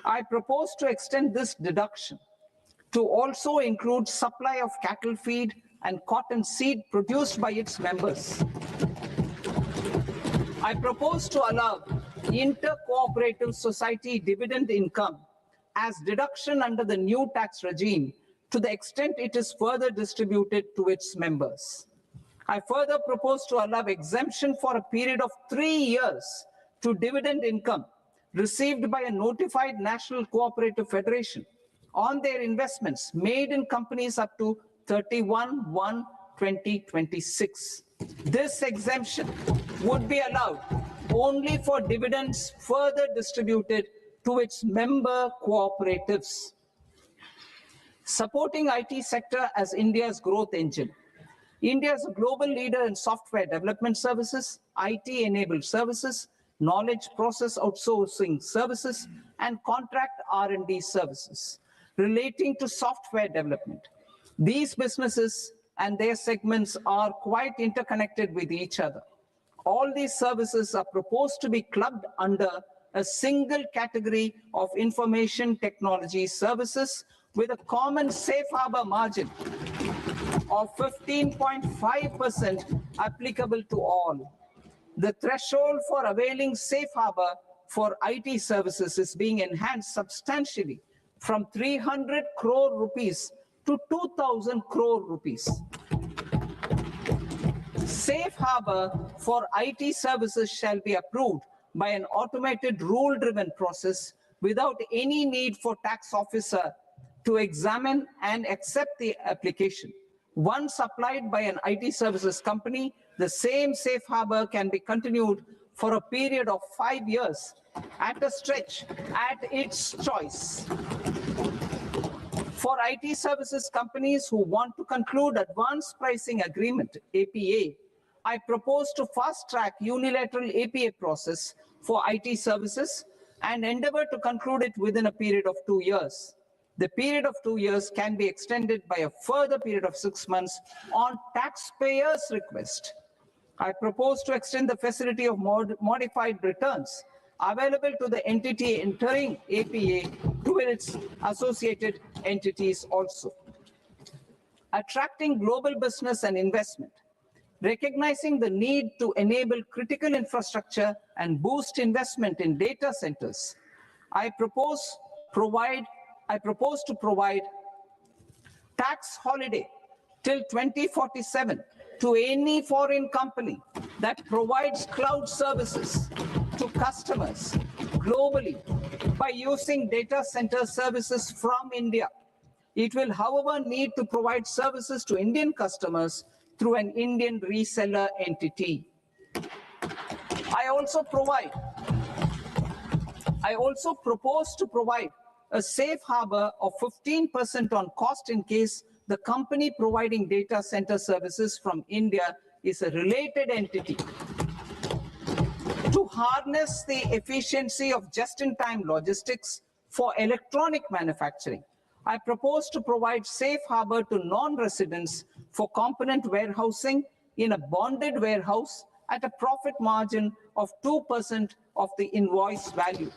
I propose to extend this deduction to also include supply of cattle feed and cotton seed produced by its members. I propose to allow inter-cooperative society dividend income as deduction under the new tax regime to the extent it is further distributed to its members. I further propose to allow exemption for a period of 3 years to dividend income received by a notified national cooperative federation on their investments made in companies up to 31/1/2026. This exemption would be allowed only for dividends further distributed to its member cooperatives. Supporting IT sector as India's growth engine. India is a global leader in software development services, IT-enabled services, knowledge process outsourcing services, and contract R&D services relating to software development. These businesses and their segments are quite interconnected with each other. All these services are proposed to be clubbed under a single category of information technology services with a common safe harbor margin of 15.5% applicable to all. The threshold for availing safe harbor for IT services is being enhanced substantially from 300 crore rupees to 2,000 crore rupees. Safe harbor for IT services shall be approved by an automated rule-driven process without any need for tax officer to examine and accept the application. Once applied by an IT services company, the same safe harbor can be continued for a period of 5 years at a stretch at its choice. For IT services companies who want to conclude advanced pricing agreement, APA, I propose to fast-track unilateral APA process for IT services and endeavor to conclude it within a period of 2 years. The period of 2 years can be extended by a further period of 6 months on taxpayers' request. I propose to extend the facility of modified returns available to the entity entering APA to its associated entities also. Attracting global business and investment. Recognizing the need to enable critical infrastructure and boost investment in data centers, I propose to provide tax holiday till 2047 to any foreign company that provides cloud services to customers globally by using data center services from India. It will, however, need to provide services to Indian customers through an Indian reseller entity. I also propose to provide a safe harbor of 15% on cost in case the company providing data center services from India is a related entity. To harness the efficiency of just-in-time logistics for electronic manufacturing, I propose to provide safe harbor to non-residents for component warehousing in a bonded warehouse at a profit margin of 2% of the invoice value.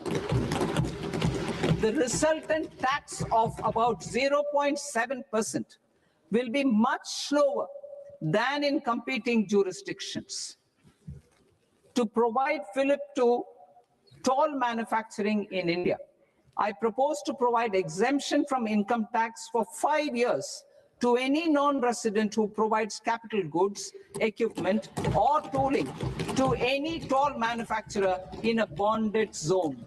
The resultant tax of about 0.7% will be much lower than in competing jurisdictions. To provide fillip to toll manufacturing in India, I propose to provide exemption from income tax for 5 years to any non-resident who provides capital goods, equipment, or tooling to any toll manufacturer in a bonded zone.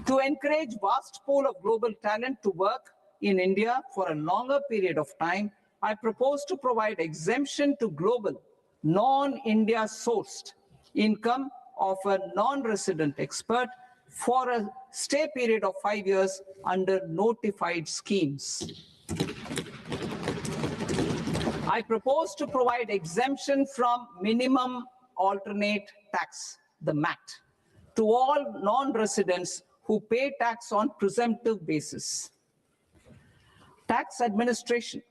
To encourage vast pool of global talent to work in India for a longer period of time, I propose to provide exemption to global, non-India sourced income of a non-resident expert for a stay period of 5 years under notified schemes. I propose to provide exemption from minimum alternate tax, the MAT, to all non-residents who pay tax on presumptive basis. Tax administration.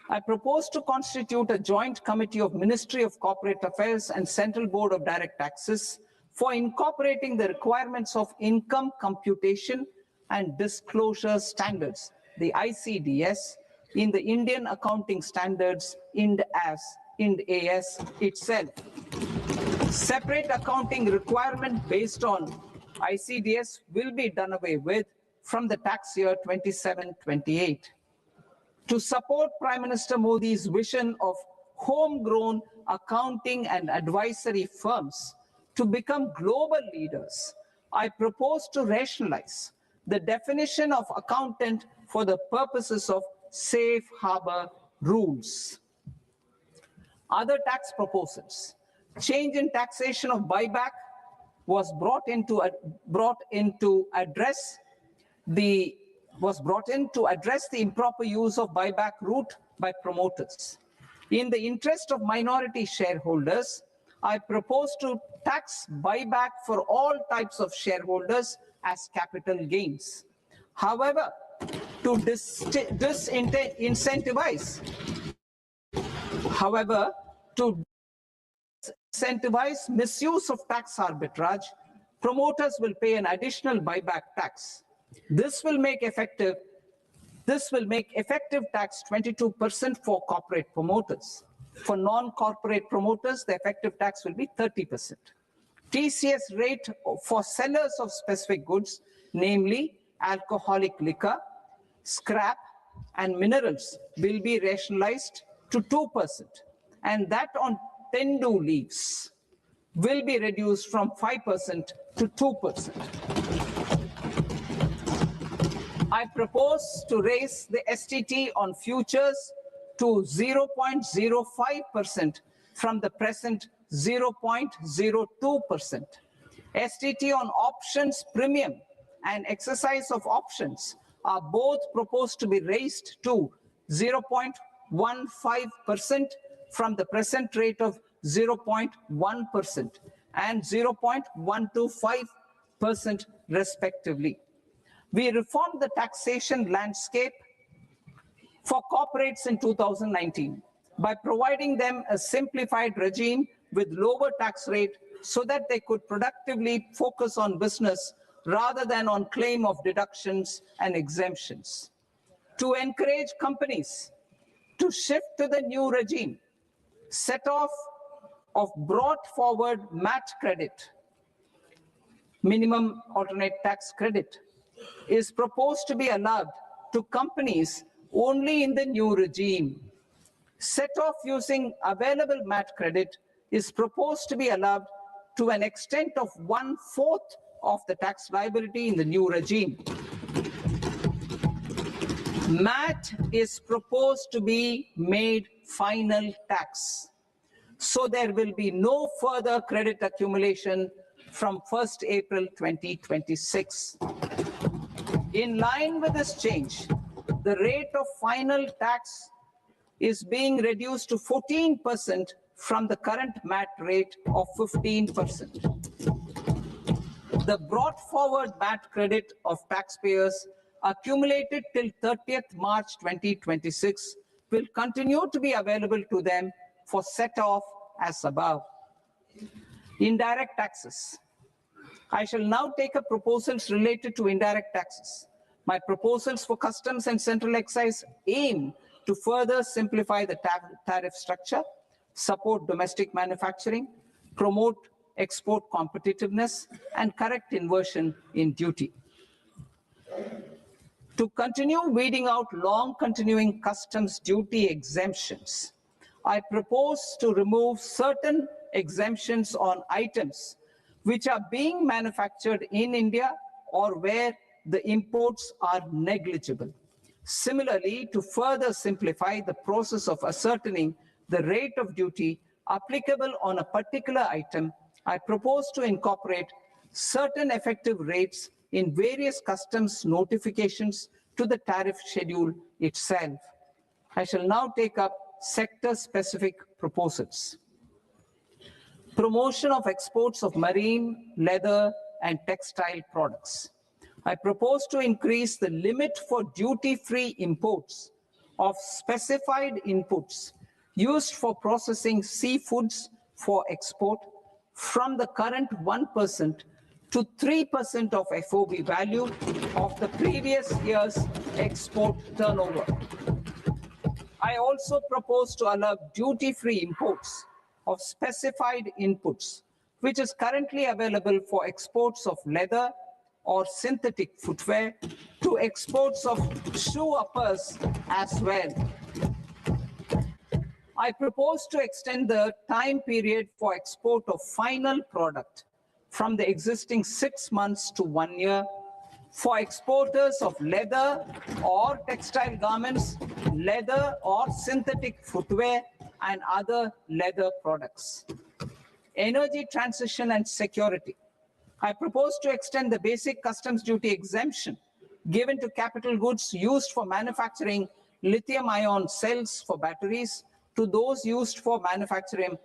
I propose to constitute a joint committee of Ministry of Corporate Affairs and Central Board of Direct Taxes for incorporating the requirements of income computation and disclosure standards, the ICDS, in the Indian Accounting Standards, IND AS itself. Separate accounting requirement based on ICDS will be done away with from the tax year 27-28. To support Prime Minister Modi's vision of homegrown accounting and advisory firms to become global leaders, I propose to rationalize the definition of accountant for the purposes of safe harbor rules. Other tax proposals. Change in taxation of buyback was brought in to address the improper use of buyback route by promoters. In the interest of minority shareholders, I propose to tax buyback for all types of shareholders as capital gains. However, to disincentivize misuse of tax arbitrage, promoters will pay an additional buyback tax. This will make effective tax 22% for corporate promoters. For non-corporate promoters, the effective tax will be 30%. TCS rate for sellers of specific goods, namely alcoholic liquor, scrap, and minerals, will be rationalized to 2%, and that on tendu leaves will be reduced from 5% to 2%. I propose to raise the STT on futures to 0.05% from the present 0.02%. STT on options premium and exercise of options are both proposed to be raised to 0.15% from the present rate of 0.1% and 0.125% respectively. We reformed the taxation landscape for corporates in 2019 by providing them a simplified regime with lower tax rate so that they could productively focus on business rather than on claim of deductions and exemptions. To encourage companies to shift to the new regime, set off of brought forward MAT credit, minimum alternate tax credit, is proposed to be allowed to companies only in the new regime. Set off using available MAT credit is proposed to be allowed to an extent of 1/4 of the tax liability in the new regime. MAT is proposed to be made final tax, so there will be no further credit accumulation from 1st April 2026. In line with this change, the rate of final tax is being reduced to 14% from the current MAT rate of 15%. The brought forward MAT credit of taxpayers accumulated till 30th March 2026 will continue to be available to them for set off as above. Indirect taxes. I shall now take up proposals related to indirect taxes. My proposals for customs and central excise aim to further simplify the tariff structure, support domestic manufacturing, promote export competitiveness, and correct inversion in duty. To continue weeding out long continuing customs duty exemptions, I propose to remove certain exemptions on items which are being manufactured in India or where the imports are negligible. Similarly, to further simplify the process of ascertaining the rate of duty applicable on a particular item, I propose to incorporate certain effective rates in various customs notifications to the tariff schedule itself. I shall now take up sector-specific proposals. Promotion of exports of marine, leather, and textile products. I propose to increase the limit for duty-free imports of specified inputs used for processing seafoods for export from the current 1% to 3% of FOB value of the previous year's export turnover. I also propose to allow duty-free imports of specified inputs, which is currently available for exports of leather or synthetic footwear, to exports of shoe uppers as well. I propose to extend the time period for export of final product from the existing 6 months to 1 year for exporters of leather or textile garments, leather or synthetic footwear, and other leather products. Energy transition and security. I propose to extend the basic customs duty exemption given to capital goods used for manufacturing lithium-ion cells for batteries to those used for manufacturing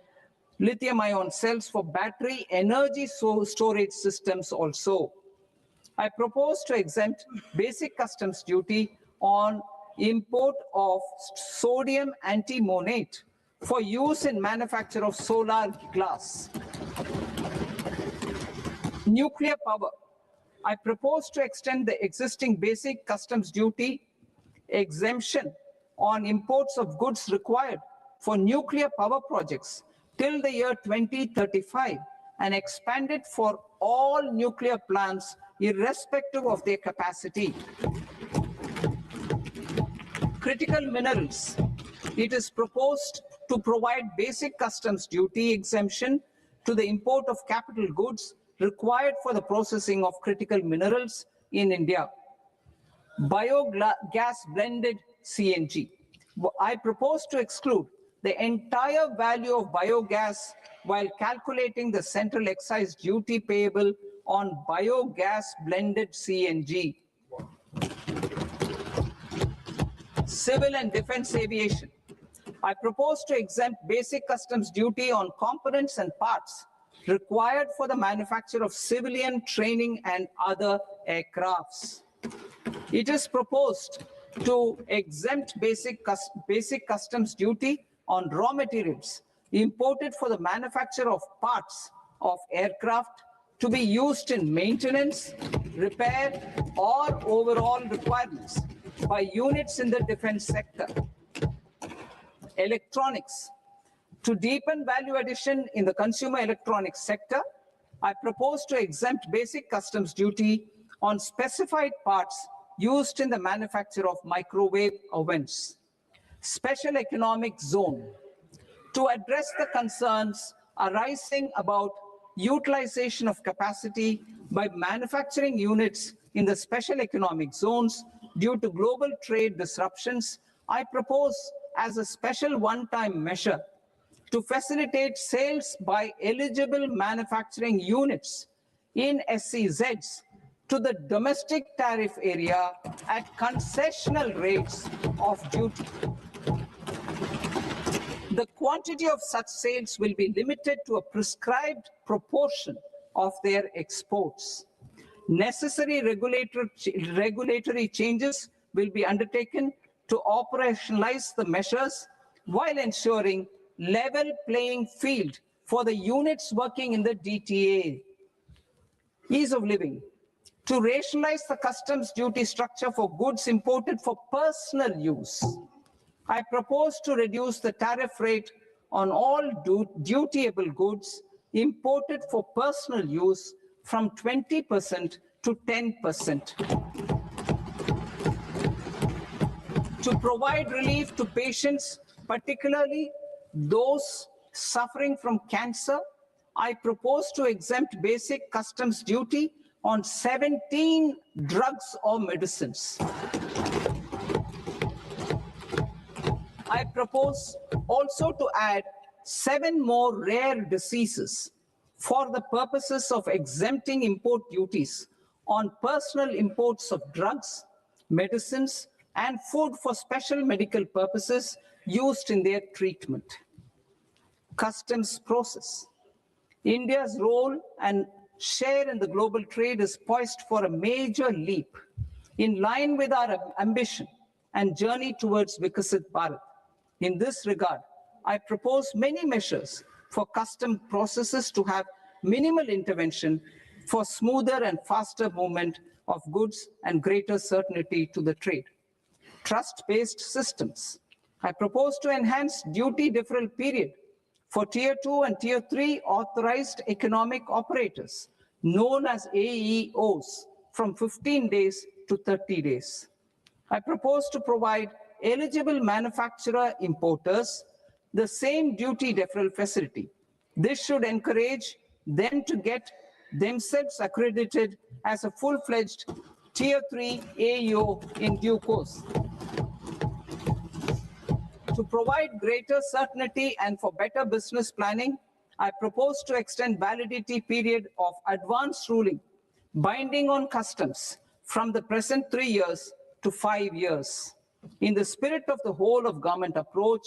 lithium-ion cells for battery energy storage systems also. I propose to exempt basic customs duty on import of sodium antimonate for use in manufacture of solar glass. Nuclear power. I propose to extend the existing basic customs duty exemption on imports of goods required for nuclear power projects till the year 2035 and expand it for all nuclear plants irrespective of their capacity. Critical minerals. It is proposed to provide basic customs duty exemption to the import of capital goods required for the processing of critical minerals in India. Biogas blended CNG. I propose to exclude the entire value of biogas while calculating the central excise duty payable on biogas blended CNG. Civil and defense aviation. I propose to exempt basic customs duty on components and parts required for the manufacture of civilian training and other aircrafts. It is proposed to exempt basic customs duty on raw materials imported for the manufacture of parts of aircraft to be used in maintenance, repair, or overall requirements by units in the defense sector. Electronics. To deepen value addition in the consumer electronics sector, I propose to exempt basic customs duty on specified parts used in the manufacture of microwave ovens. Special economic zone. To address the concerns arising about utilization of capacity by manufacturing units in the special economic zones due to global trade disruptions, I propose as a special one-time measure to facilitate sales by eligible manufacturing units in SEZs to the domestic tariff area at concessional rates of duty. The quantity of such sales will be limited to a prescribed proportion of their exports. Necessary regulatory changes will be undertaken to operationalize the measures while ensuring level playing field for the units working in the DTA. Ease of living. To rationalize the customs duty structure for goods imported for personal use, I propose to reduce the tariff rate on all dutiable goods imported for personal use from 20% to 10%. To provide relief to patients, particularly those suffering from cancer, I propose to exempt basic customs duty on 17 drugs or medicines. I propose also to add 7 more rare diseases for the purposes of exempting import duties on personal imports of drugs, medicines, and food for special medical purposes used in their treatment. Customs process. India's role and share in the global trade is poised for a major leap in line with our ambition and journey towards Viksit Bharat. In this regard, I propose many measures for custom processes to have minimal intervention for smoother and faster movement of goods and greater certainty to the trade. Trust-based systems. I propose to enhance duty deferral period for Tier 2 and Tier 3 authorized economic operators, known as AEOs, from 15 days to 30 days. I propose to provide eligible manufacturer importers the same duty deferral facility. This should encourage them to get themselves accredited as a full-fledged Tier 3 AEO in due course. To provide greater certainty and for better business planning, I propose to extend validity period of advance ruling binding on customs from the present 3 years to 5 years. In the spirit of the whole of government approach,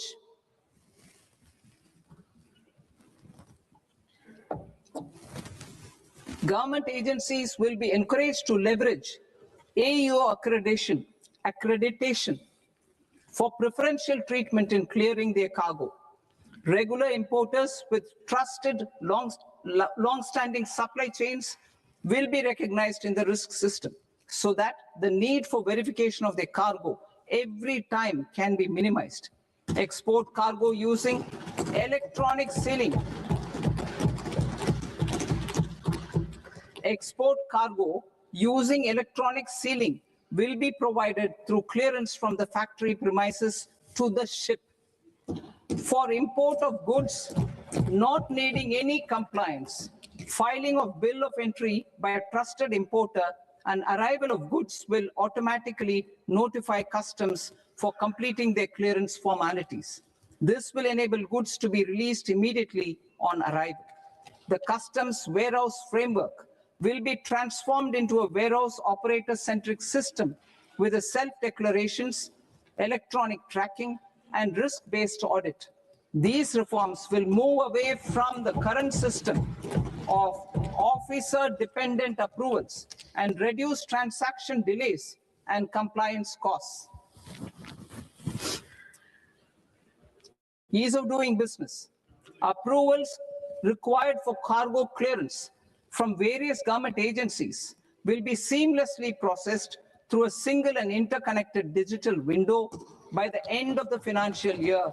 Government agencies will be encouraged to leverage AEO accreditation for preferential treatment in clearing their cargo. Regular importers with trusted long-standing supply chains will be recognized in the risk system so that the need for verification of their cargo every time can be minimized. Export cargo using electronic sealing. Export cargo using electronic sealing will be provided through clearance from the factory premises to the ship. For import of goods not needing any compliance, filing of bill of entry by a trusted importer and arrival of goods will automatically notify customs for completing their clearance formalities. This will enable goods to be released immediately on arrival. The customs warehouse framework will be transformed into a warehouse operator-centric system with a self-declarations, electronic tracking, and risk-based audit. These reforms will move away from the current system of officer-dependent approvals and reduce transaction delays and compliance costs. Ease of doing business. Approvals required for cargo clearance from various government agencies will be seamlessly processed through a single and interconnected digital window by the end of the financial year.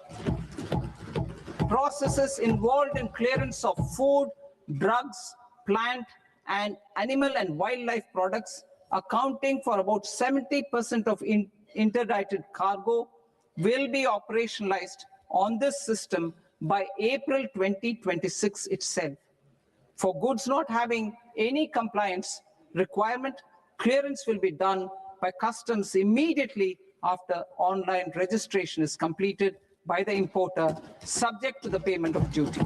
Processes involved in clearance of food, drugs, plant, and animal and wildlife products, accounting for about 70% of interdicted cargo, will be operationalized on this system by April 2026 itself. For goods not having any compliance requirement, clearance will be done by customs immediately after online registration is completed by the importer, subject to the payment of duty.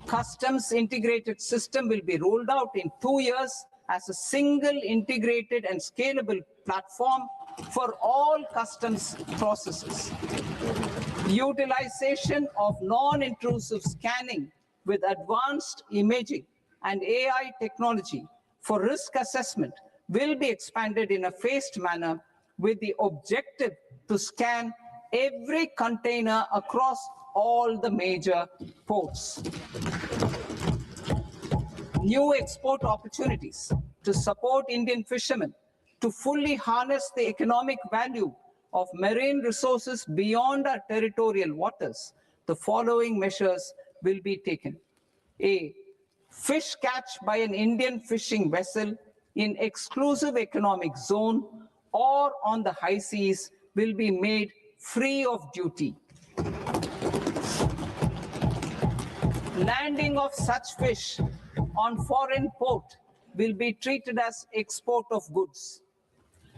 Customs integrated system will be rolled out in 2 years as a single integrated and scalable platform for all customs processes. Utilization of non-intrusive scanning with advanced imaging and AI technology for risk assessment will be expanded in a phased manner with the objective to scan every container across all the major ports. New export opportunities to support Indian fishermen to fully harness the economic value of marine resources beyond our territorial waters. The following measures will be taken. A, fish catch by an Indian fishing vessel in exclusive economic zone or on the high seas will be made free of duty. Landing of such fish on foreign port will be treated as export of goods.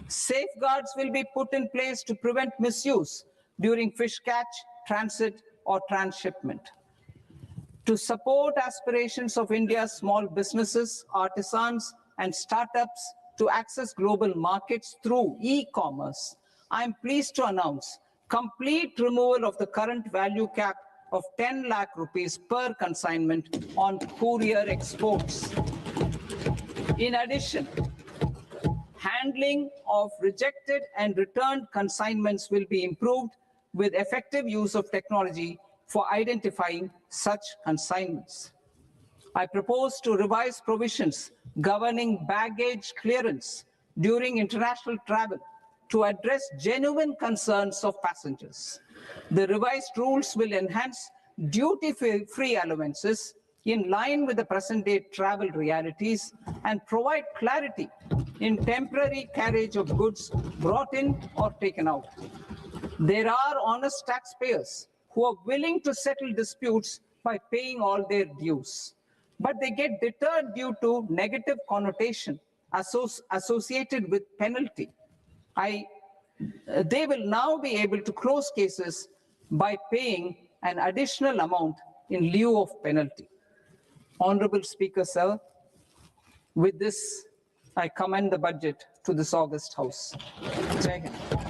Safeguards will be put in place to prevent misuse during fish catch, transit, or transshipment. To support aspirations of India's small businesses, artisans, and startups to access global markets through e-commerce, I am pleased to announce complete removal of the current value cap of 10 lakh rupees per consignment on courier exports. In addition, handling of rejected and returned consignments will be improved with effective use of technology for identifying such consignments. I propose to revise provisions governing baggage clearance during international travel to address genuine concerns of passengers. The revised rules will enhance duty-free allowances in line with the present-day travel realities and provide clarity in temporary carriage of goods brought in or taken out. There are honest taxpayers who are willing to settle disputes by paying all their dues, but they get deterred due to negative connotation associated with penalty. They will now be able to close cases by paying an additional amount in lieu of penalty. Honorable Speaker, sir, with this, I commend the budget to this august House. Jai Hind.